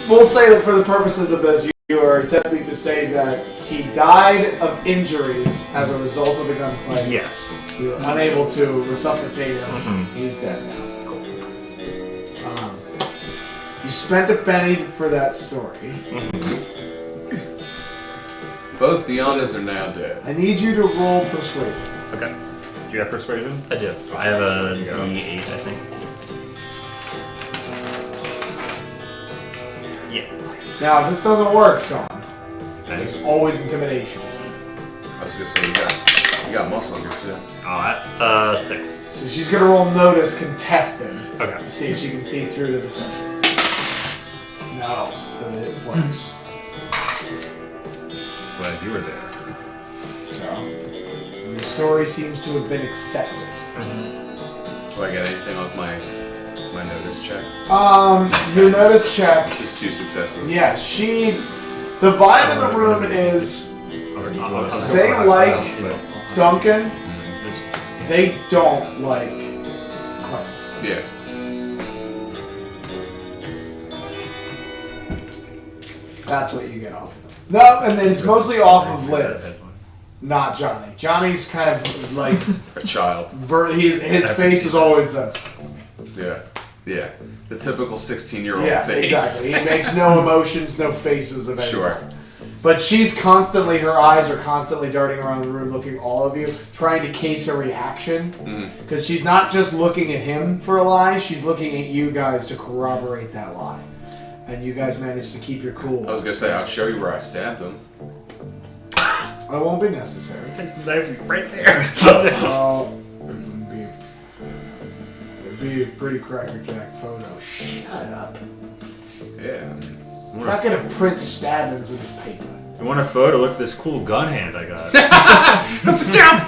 we'll say that for the purposes of this, you are attempting to say that he died of injuries as a result of the gunfight. Yes. You were unable to resuscitate him. He's dead now. Cool. You spent a penny for that story. Both the Yondas are now dead. I need you to roll persuasion. Okay. Do you have persuasion? I do. I have a D8, I think. Yeah. Now, if this doesn't work, Sean, there's always intimidation. I was gonna say you got muscle here too. Alright. 6. So she's gonna roll notice contesting Okay. to see if she can see through the deception. No, so it works. Glad you were there. So story seems to have been accepted. Do I get anything off my notice check? Your notice check. Just 2 successes. Yeah, the vibe in the room is they like Duncan. They don't like Clint. Yeah. That's what you get off of them. No, and then it's mostly off of Liv, not Johnny. Johnny's kind of like A child. his face is always this. Yeah. Yeah. The typical 16-year-old Yeah, face. exactly. He makes no emotions, no faces of anything. Sure. But her eyes are constantly darting around the room looking at all of you, trying to case a reaction. Because she's not just looking at him for a lie, she's looking at you guys to corroborate that lie. And you guys managed to keep your cool. I was going to say, I'll show you where I stabbed him. It won't be necessary. Take the knife right there. It'd be a pretty crackerjack photo. Shut up. Yeah. I'm not gonna print stabbings in the paper. You want a photo? Look at this cool gun hand I got.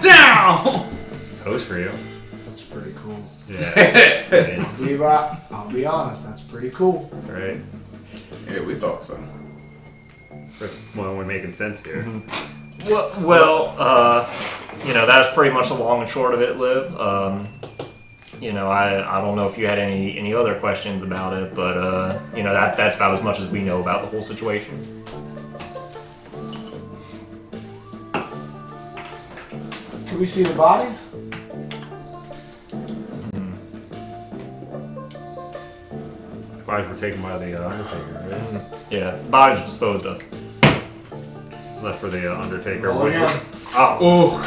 Down. Pose for you. That's pretty cool. Yeah. It is. Levi, I'll be honest, that's pretty cool. Right. Yeah, we thought so. Well, we're making sense here. Well, that's pretty much the long and short of it, Liv. I don't know if you had any other questions about it, but that's about as much as we know about the whole situation. Can we see the bodies? Bodies were taken by the Undertaker, right? Yeah, bodies disposed of. Left for the Undertaker. Roll again. Oh.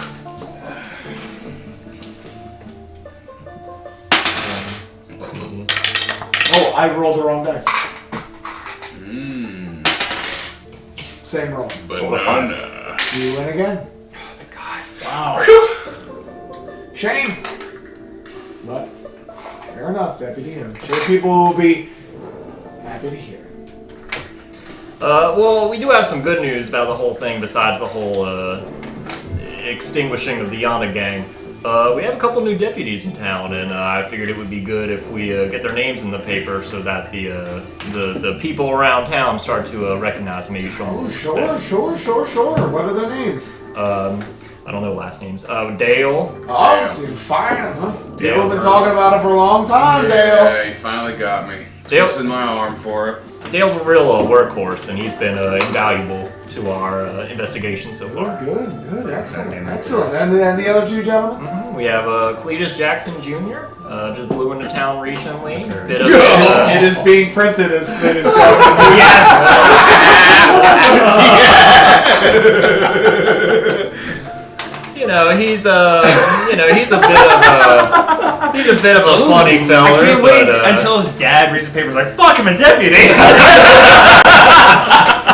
Oh, I rolled the wrong dice. Same roll. Banana. You win again. Wow. Shame. But fair enough, Deputy. I'm sure people will be happy to hear. Well, we do have some good news about the whole thing besides the whole extinguishing of the Yana gang. We have a couple new deputies in town, and I figured it would be good if we get their names in the paper so that the people around town start to recognize them, maybe show them. Oh, sure. What are their names? I don't know last names. Dale. Oh, dude, fine, huh? Dale. We've been talking about it for a long time, Dale. Yeah, he finally got me. Dale. Twisting my arm for it. Dale's a real workhorse, and he's been invaluable to our investigation so far. Good, excellent. And then the other two gentlemen? We have Cleatus Jackson Jr. Just blew into town recently. Bit of It is being printed as Cleatus Jackson. He's a bit of a funny fella. I can't wait but, until his dad reads the paper. He's like, "Fuck, I'm a deputy."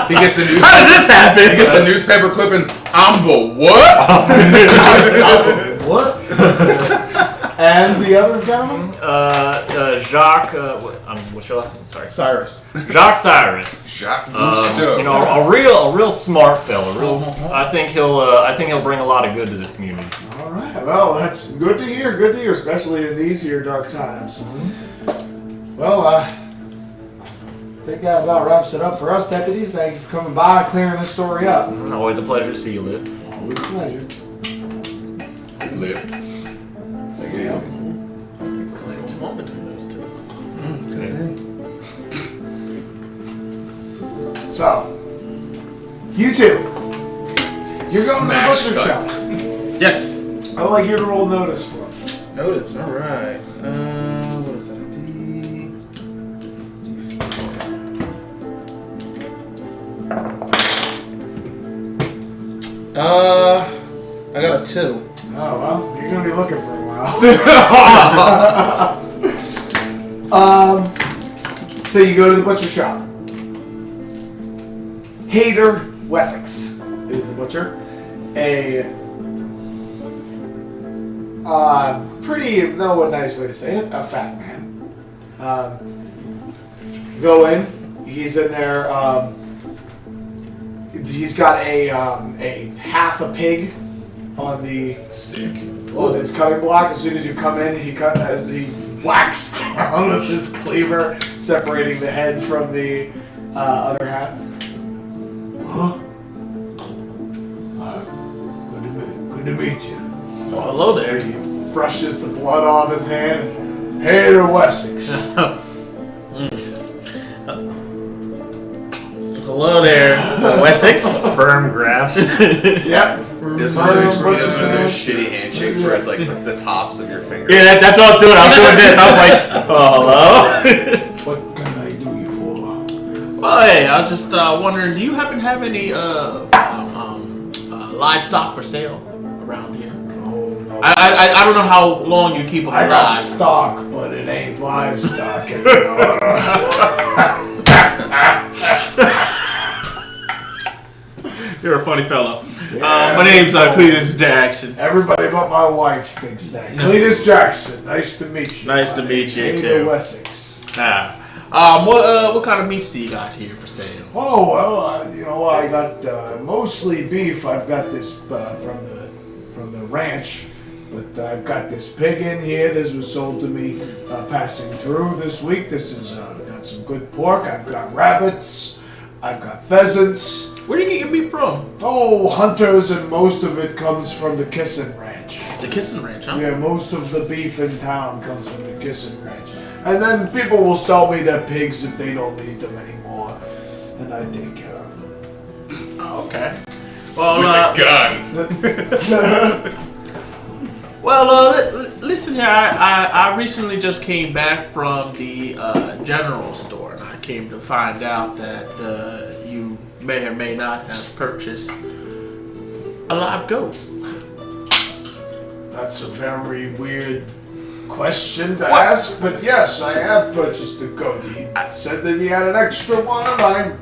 He gets the How did this happen? He gets the newspaper clipping. I'm the what? What? And the other gentleman? Jacques. What's your last name? Sorry. Cyrus. Jacques Cyrus. Jacques Cousteau. A real smart fella. I think he'll bring a lot of good to this community. All right. Well, that's good to hear. Especially in these here dark times. Well, I think that about wraps it up for us, deputies. Thank you for coming by and clearing this story up. Always a pleasure to see you, Liv. Always a pleasure. Live. Take it easy. So, you two, you're going Smash to the butcher cut. shop. Yes. I would like you to roll notice for them. Notice. All right. What is that? I got a 2. Oh, well, you're going to be looking for a while. So you go to the butcher shop. Hader Wessex is the butcher. A what nice way to say it, a fat man. Go in, he's in there, he's got a half a pig on the Sick. on his cutting block. As soon as you come in, he whacks down with his cleaver, separating the head from the other half. Huh? Good to meet you. Oh, hello there. He brushes the blood off his hand. Hey there, Wessex. Hello there, Wessex. Firm grasp. Yep. This one of those shitty handshakes where it's like the tops of your fingers. Yeah, that's what I was doing. I was doing this. I was like, oh, hello. What can I do you for? Well, hey, I was just wondering, do you happen to have any livestock for sale around here? Oh, no. I don't know how long you keep them I got alive. stock, but it ain't livestock anymore. You're a funny fellow. Yeah. My name's Cleatus Jackson. Everybody but my wife thinks that. Cleatus Jackson, nice to meet you. Nice to meet you, Hey too. there, Wessex. What kind of meats do you got here for sale? Oh well, I got mostly beef. I've got this from the ranch, but I've got this pig in here. This was sold to me passing through this week. This is got some good pork. I've got rabbits. I've got pheasants. Where do you get your meat from? Oh, hunters, and most of it comes from the Kissin Ranch. The Kissing Ranch, huh? Yeah, most of the beef in town comes from the Kissin Ranch. And then people will sell me their pigs if they don't need them anymore, and I take care of them. Oh, okay. Well, listen here. I recently just came back from the general store, and I came to find out that you may or may not have purchased a live goat. That's a very weird question to ask, but yes, I have purchased a goat. He said that he had an extra one, and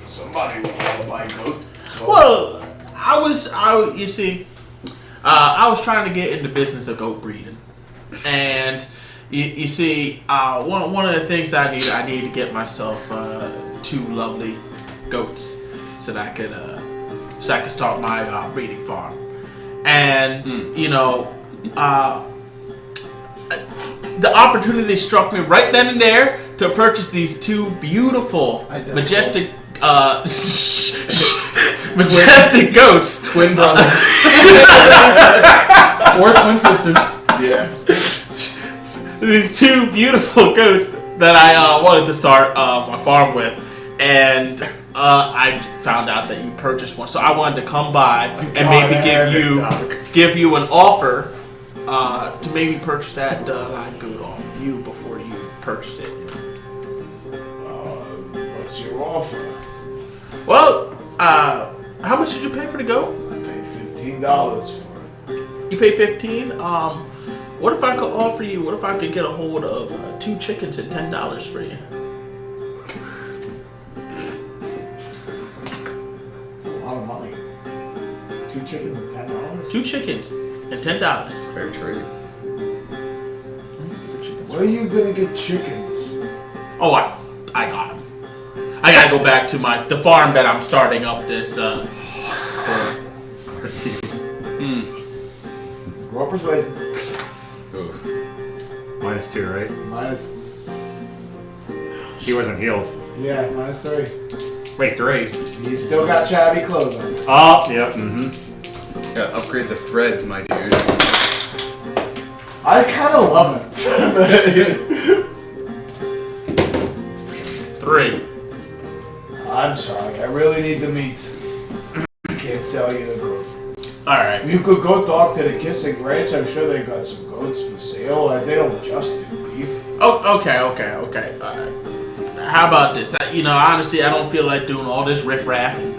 somebody will want to buy a goat. So. Well, I was trying to get in the business of goat breeding, and you see, one of the things I need to get myself 2 lovely goats so that I could start my breeding farm, and the opportunity struck me right then and there to purchase these 2 beautiful, majestic goats. Twin brothers. Or twin sisters. Yeah. These 2 beautiful goats that I wanted to start my farm with, and I found out that you purchased one, so I wanted to come by and maybe give you an offer to maybe purchase that live goat off of you before you purchase it. What's your offer? Well, how much did you pay for the goat? I paid $15 for it. You paid $15. What if I could offer you? What if I could get a hold of 2 chickens at $10 for you? That's a lot of money. 2 chickens at $10? 2 chickens at $10. Fair trade. Where are you gonna get chickens? Oh, I got them. I gotta go back to the farm that I'm starting up this. Roll persuasion. Oof. -2, right? Minus. He wasn't healed. Yeah, -3. Wait, 3. You still got shabby clothes on. Oh, yep, mm-hmm. Gotta upgrade the threads, my dude. I kind of love it. 3. I'm sorry, I really need the meat. I can't sell you the goat. Alright. You could go talk to the Kissing Ranch. I'm sure they got some goats for sale. They don't just do beef. Oh, okay. How about this? Honestly, I don't feel like doing all this riffraff and,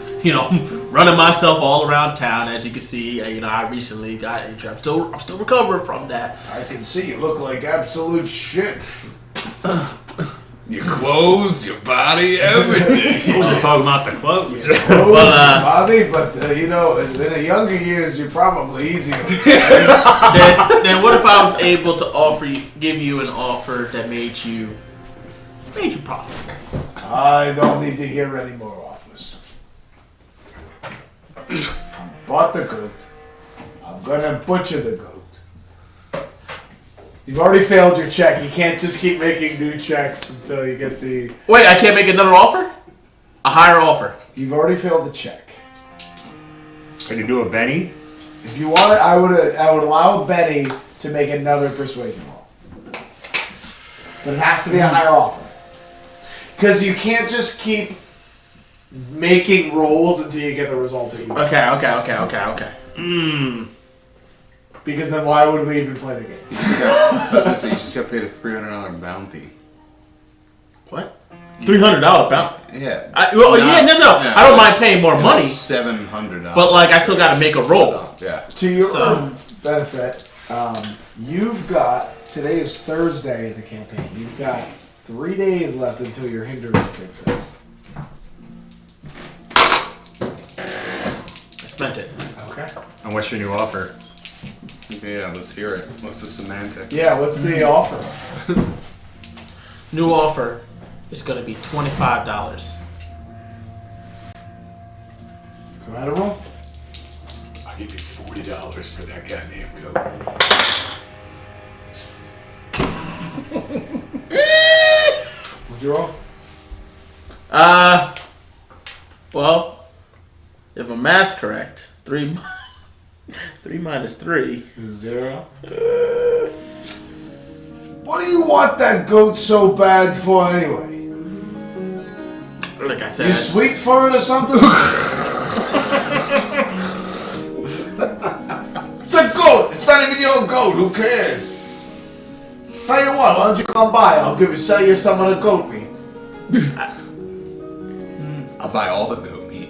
running myself all around town. As you can see, I recently got injured. I'm still recovering from that. I can see you look like absolute shit. Your clothes, your body, everything. He was just talking about the clothes. Clothes, body, but in the younger years, you're probably easier. then what if I was able to give you an offer that made you profitable? I don't need to hear any more offers. I bought the goat. I'm I'm gonna butcher the goat. You've already failed your check. You can't just keep making new checks until you get the... Wait, I can't make another offer? A higher offer. You've already failed the check. Can you do a Benny? If you want it, I would allow Benny to make another persuasion roll. But it has to be a higher offer. Because you can't just keep making rolls until you get the result that you want. Okay. Because then why would we even play the game? I was gonna say, you just got paid a $300 bounty. What? $300 bounty? Yeah. I don't mind paying more money. $700. But, like, I still gotta make a roll. Yeah. To your benefit, you've got... Today is Thursday in the campaign. You've got 3 days left until your hindrance kicks in. I spent it. Okay. And what's your new offer? Yeah, let's hear it. What's the semantic? Yeah, what's the offer? New offer is gonna be $25. Collateral? I'll give you $40 for that goddamn goat. What'd you roll? Well, if my math's correct, 3 minus 3. 0. What do you want that goat so bad for anyway? Like I said, You sweet for it or something? It's a goat. It's not even your goat. Who cares? Tell you what, why don't you come by? I'll sell you some of the goat meat. I'll buy all the goat meat.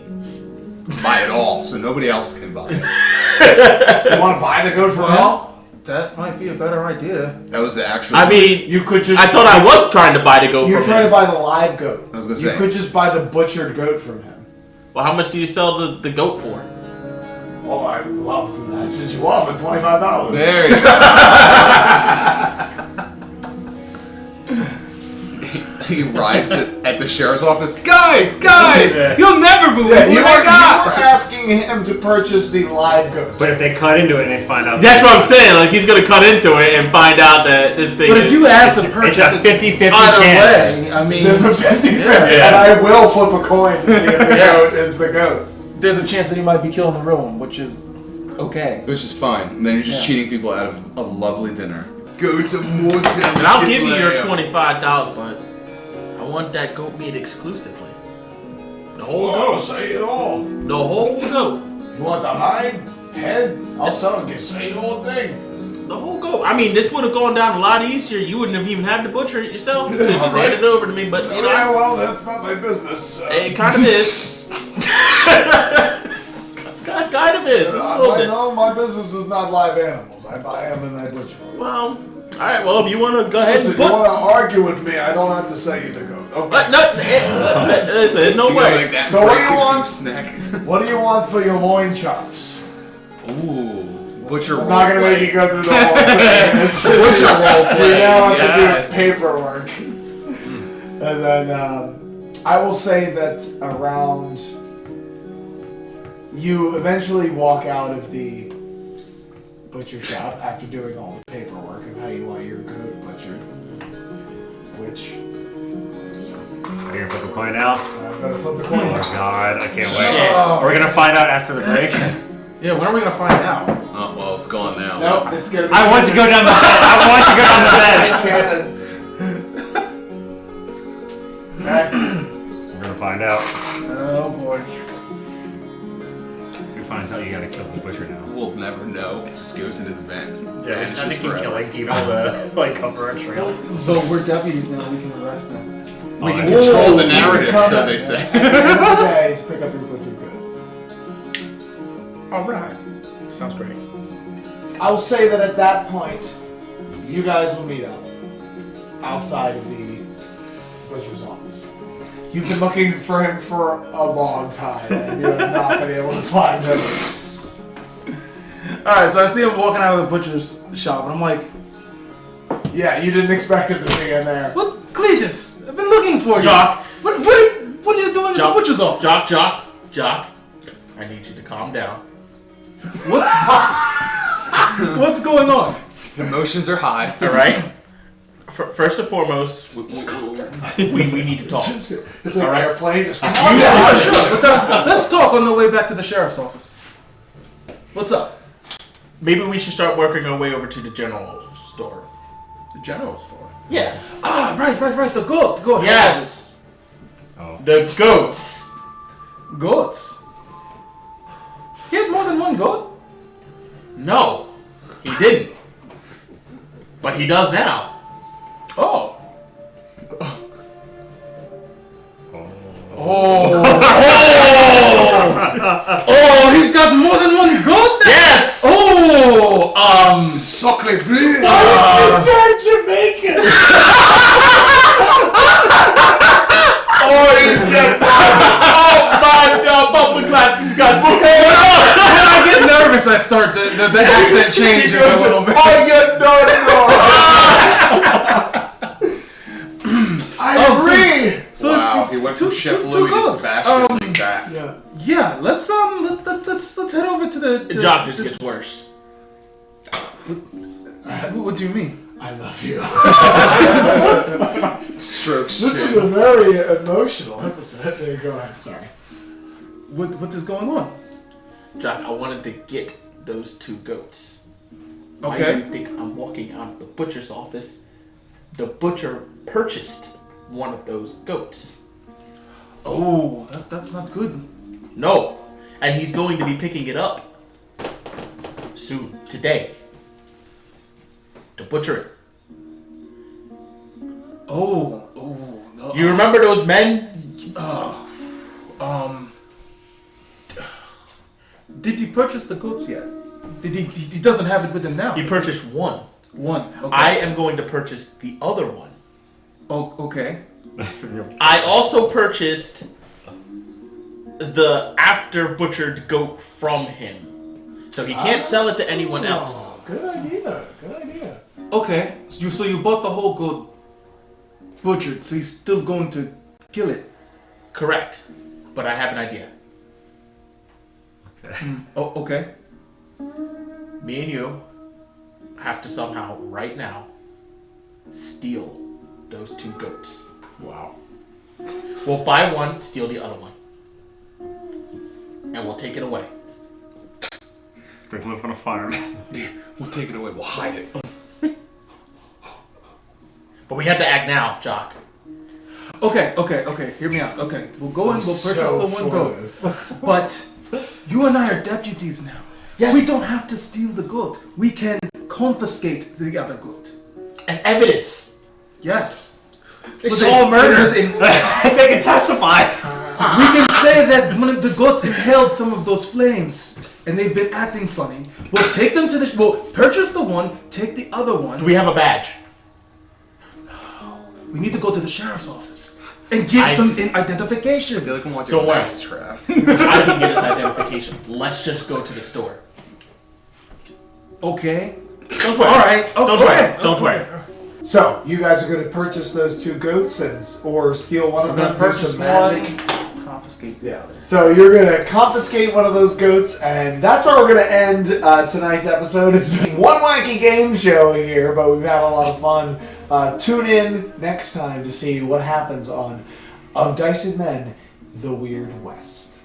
Buy it all, so nobody else can buy it. You want to buy the goat for real? Well, that might be a better idea. That was the actual... I mean, You could just... I thought I was trying to buy the goat You're from trying to him. buy the live goat. I was gonna You say. could just buy the butchered goat from him. Well, how much do you sell the goat for? Oh, well, I sent you off at $25. There you go. He arrives at the sheriff's office. Guys! You'll never believe Yeah, what you I were got! asking him to purchase the live goat. But if they cut into it and they find out... That's what I'm saying. Like, he's gonna cut into it and find out that this thing But is... if you ask to It's purchase a it 50-50 either chance. way, I mean, There's a 50-50, and I will flip a coin to see if the goat is the goat. there's a chance that he might be killing the real one, which is okay. Which is fine. And then you're just Yeah. cheating people out of a lovely dinner. Goats are more delicate. And I'll give you your lamb. $25, but I want that goat meat exclusively. The whole goat. say it all. The whole goat. You want the hide, head? I'll sell it. Say the whole thing. The whole goat. I mean, this would have gone down a lot easier. You wouldn't have even had to butcher it yourself. You could have just handed it over to me, but you know, Yeah, well, that's not my business. it kind of is. kind of is. Just a little bit. No, my business is not live animals. I buy them and I butcher them. Well, all right. Well, if you want to go ahead Listen, and you put, want to argue with me? I don't have to sell you the goat. Okay. listen, no You go way. like that. So what do breaks you a want? Snack. What do you want for your loin chops? Ooh. Butcher I'm not gonna make you go through the whole thing. It's just, Butcher roleplay. we now have Yes. to do paperwork. And then I will say that around you eventually walk out of the butcher shop after doing all the paperwork of how you want your goat butchered. Which Are you gonna flip a coin now? I'm gonna flip the Oh coin. god, I can't Shit. wait. Are we gonna find out after the break? Yeah, when are we gonna find out? Oh, well, it's gone now. Nope, it's gonna be. I want to go down the bed. I want to go down the bed. Okay. We're gonna find out. Oh boy. If we find out, you gotta kill the butcher now. We'll never know. It just goes into the vent. Yeah, It's just I just think forever. killing people to like cover a trail. But we're deputies now. We can arrest them. We can Oh, control the You can narrative, come so at- they say. At the end of the day, to pick up your butchered goat. All right. Sounds great. I will say that at that point, you guys will meet up outside of the butcher's office. You've been looking for him for a long time, and you have not been able to find him. All right. So I see him walking out of the butcher's shop, and I'm like, Yeah, you didn't expect him to be in there. "What, Cleatus? I've been looking for you. Jock. What are you doing in the Jock. butcher's office? Jock. I need you to calm down. What's What's going on? Emotions are high. All right. First and foremost, we need to talk. It's like All right. an airplane. Just Yeah, sure. But let's talk on the way back to the sheriff's office. What's up? Maybe we should start working our way over to the general store. The general store. Yes. Ah, right. The goat. Go ahead. Yes. Oh. The goats. Goats. He had more than one goat? No, he didn't. But he does now. Oh. Oh, he's got more than one goat now? Yes. Oh, Sacre bleu! Turn Jamaican. Oh, he's got. Oh my God, Bumper Cleatus got what's going on? when I get nervous, I start to the accent changes a little bit. Oh, you're I agree. So Wow, he went from Chef two Louis to goats. Sebastian like that. Yeah, let's head over to the The job just gets worse. What do you mean? I love you. Strokes This is a chin. very emotional episode. Go ahead. Sorry. What is going on? Jock, I wanted to get those 2 goats. Why do Okay. you think I'm walking out of the butcher's office? The butcher purchased one of those goats. Oh, that's not good. No, and he's going to be picking it up soon, today, to butcher it. Oh, no. You remember those men? Did he purchase the goats yet? He doesn't have it with him now. He purchased one. One. Okay. I am going to purchase the other one. Oh, okay. I also purchased the after butchered goat from him. So he can't sell it to anyone else. Oh, good idea. Good idea. Okay. So you bought the whole goat butchered, so he's still going to kill it. Correct. But I have an idea. Oh, okay. Me and you have to somehow, right now, steal those 2 goats. Wow. We'll buy one, steal the other one. And we'll take it away. They live on a farm. We'll take it away. We'll hide it. But we have to act now, Jock. Okay. Hear me out. Okay, we'll go and we'll purchase the one goat. This. But you and I are deputies now. Yes. We don't have to steal the goat. We can confiscate the other goat. As evidence. Yes. They saw a murder. They can testify. We can say that one of the goats inhaled some of those flames, and they've been acting funny. We'll take them to we'll purchase the one, take the other one. Do we have a badge? We need to go to the sheriff's office and get some identification. I feel like I'm watching Don't worry. Max Trap. I can get his identification. Let's just go to the store. Okay. Don't worry. All right. Don't worry. Don't worry. So you guys are going to purchase those 2 goats or steal one of them. Do Purchase some magic. one, confiscate the other. So you're going to confiscate one of those goats, and that's where we're going to end tonight's episode. It's been one wacky game show here, but we've had a lot of fun. Tune in next time to see what happens on Of Diced Men, The Weird West.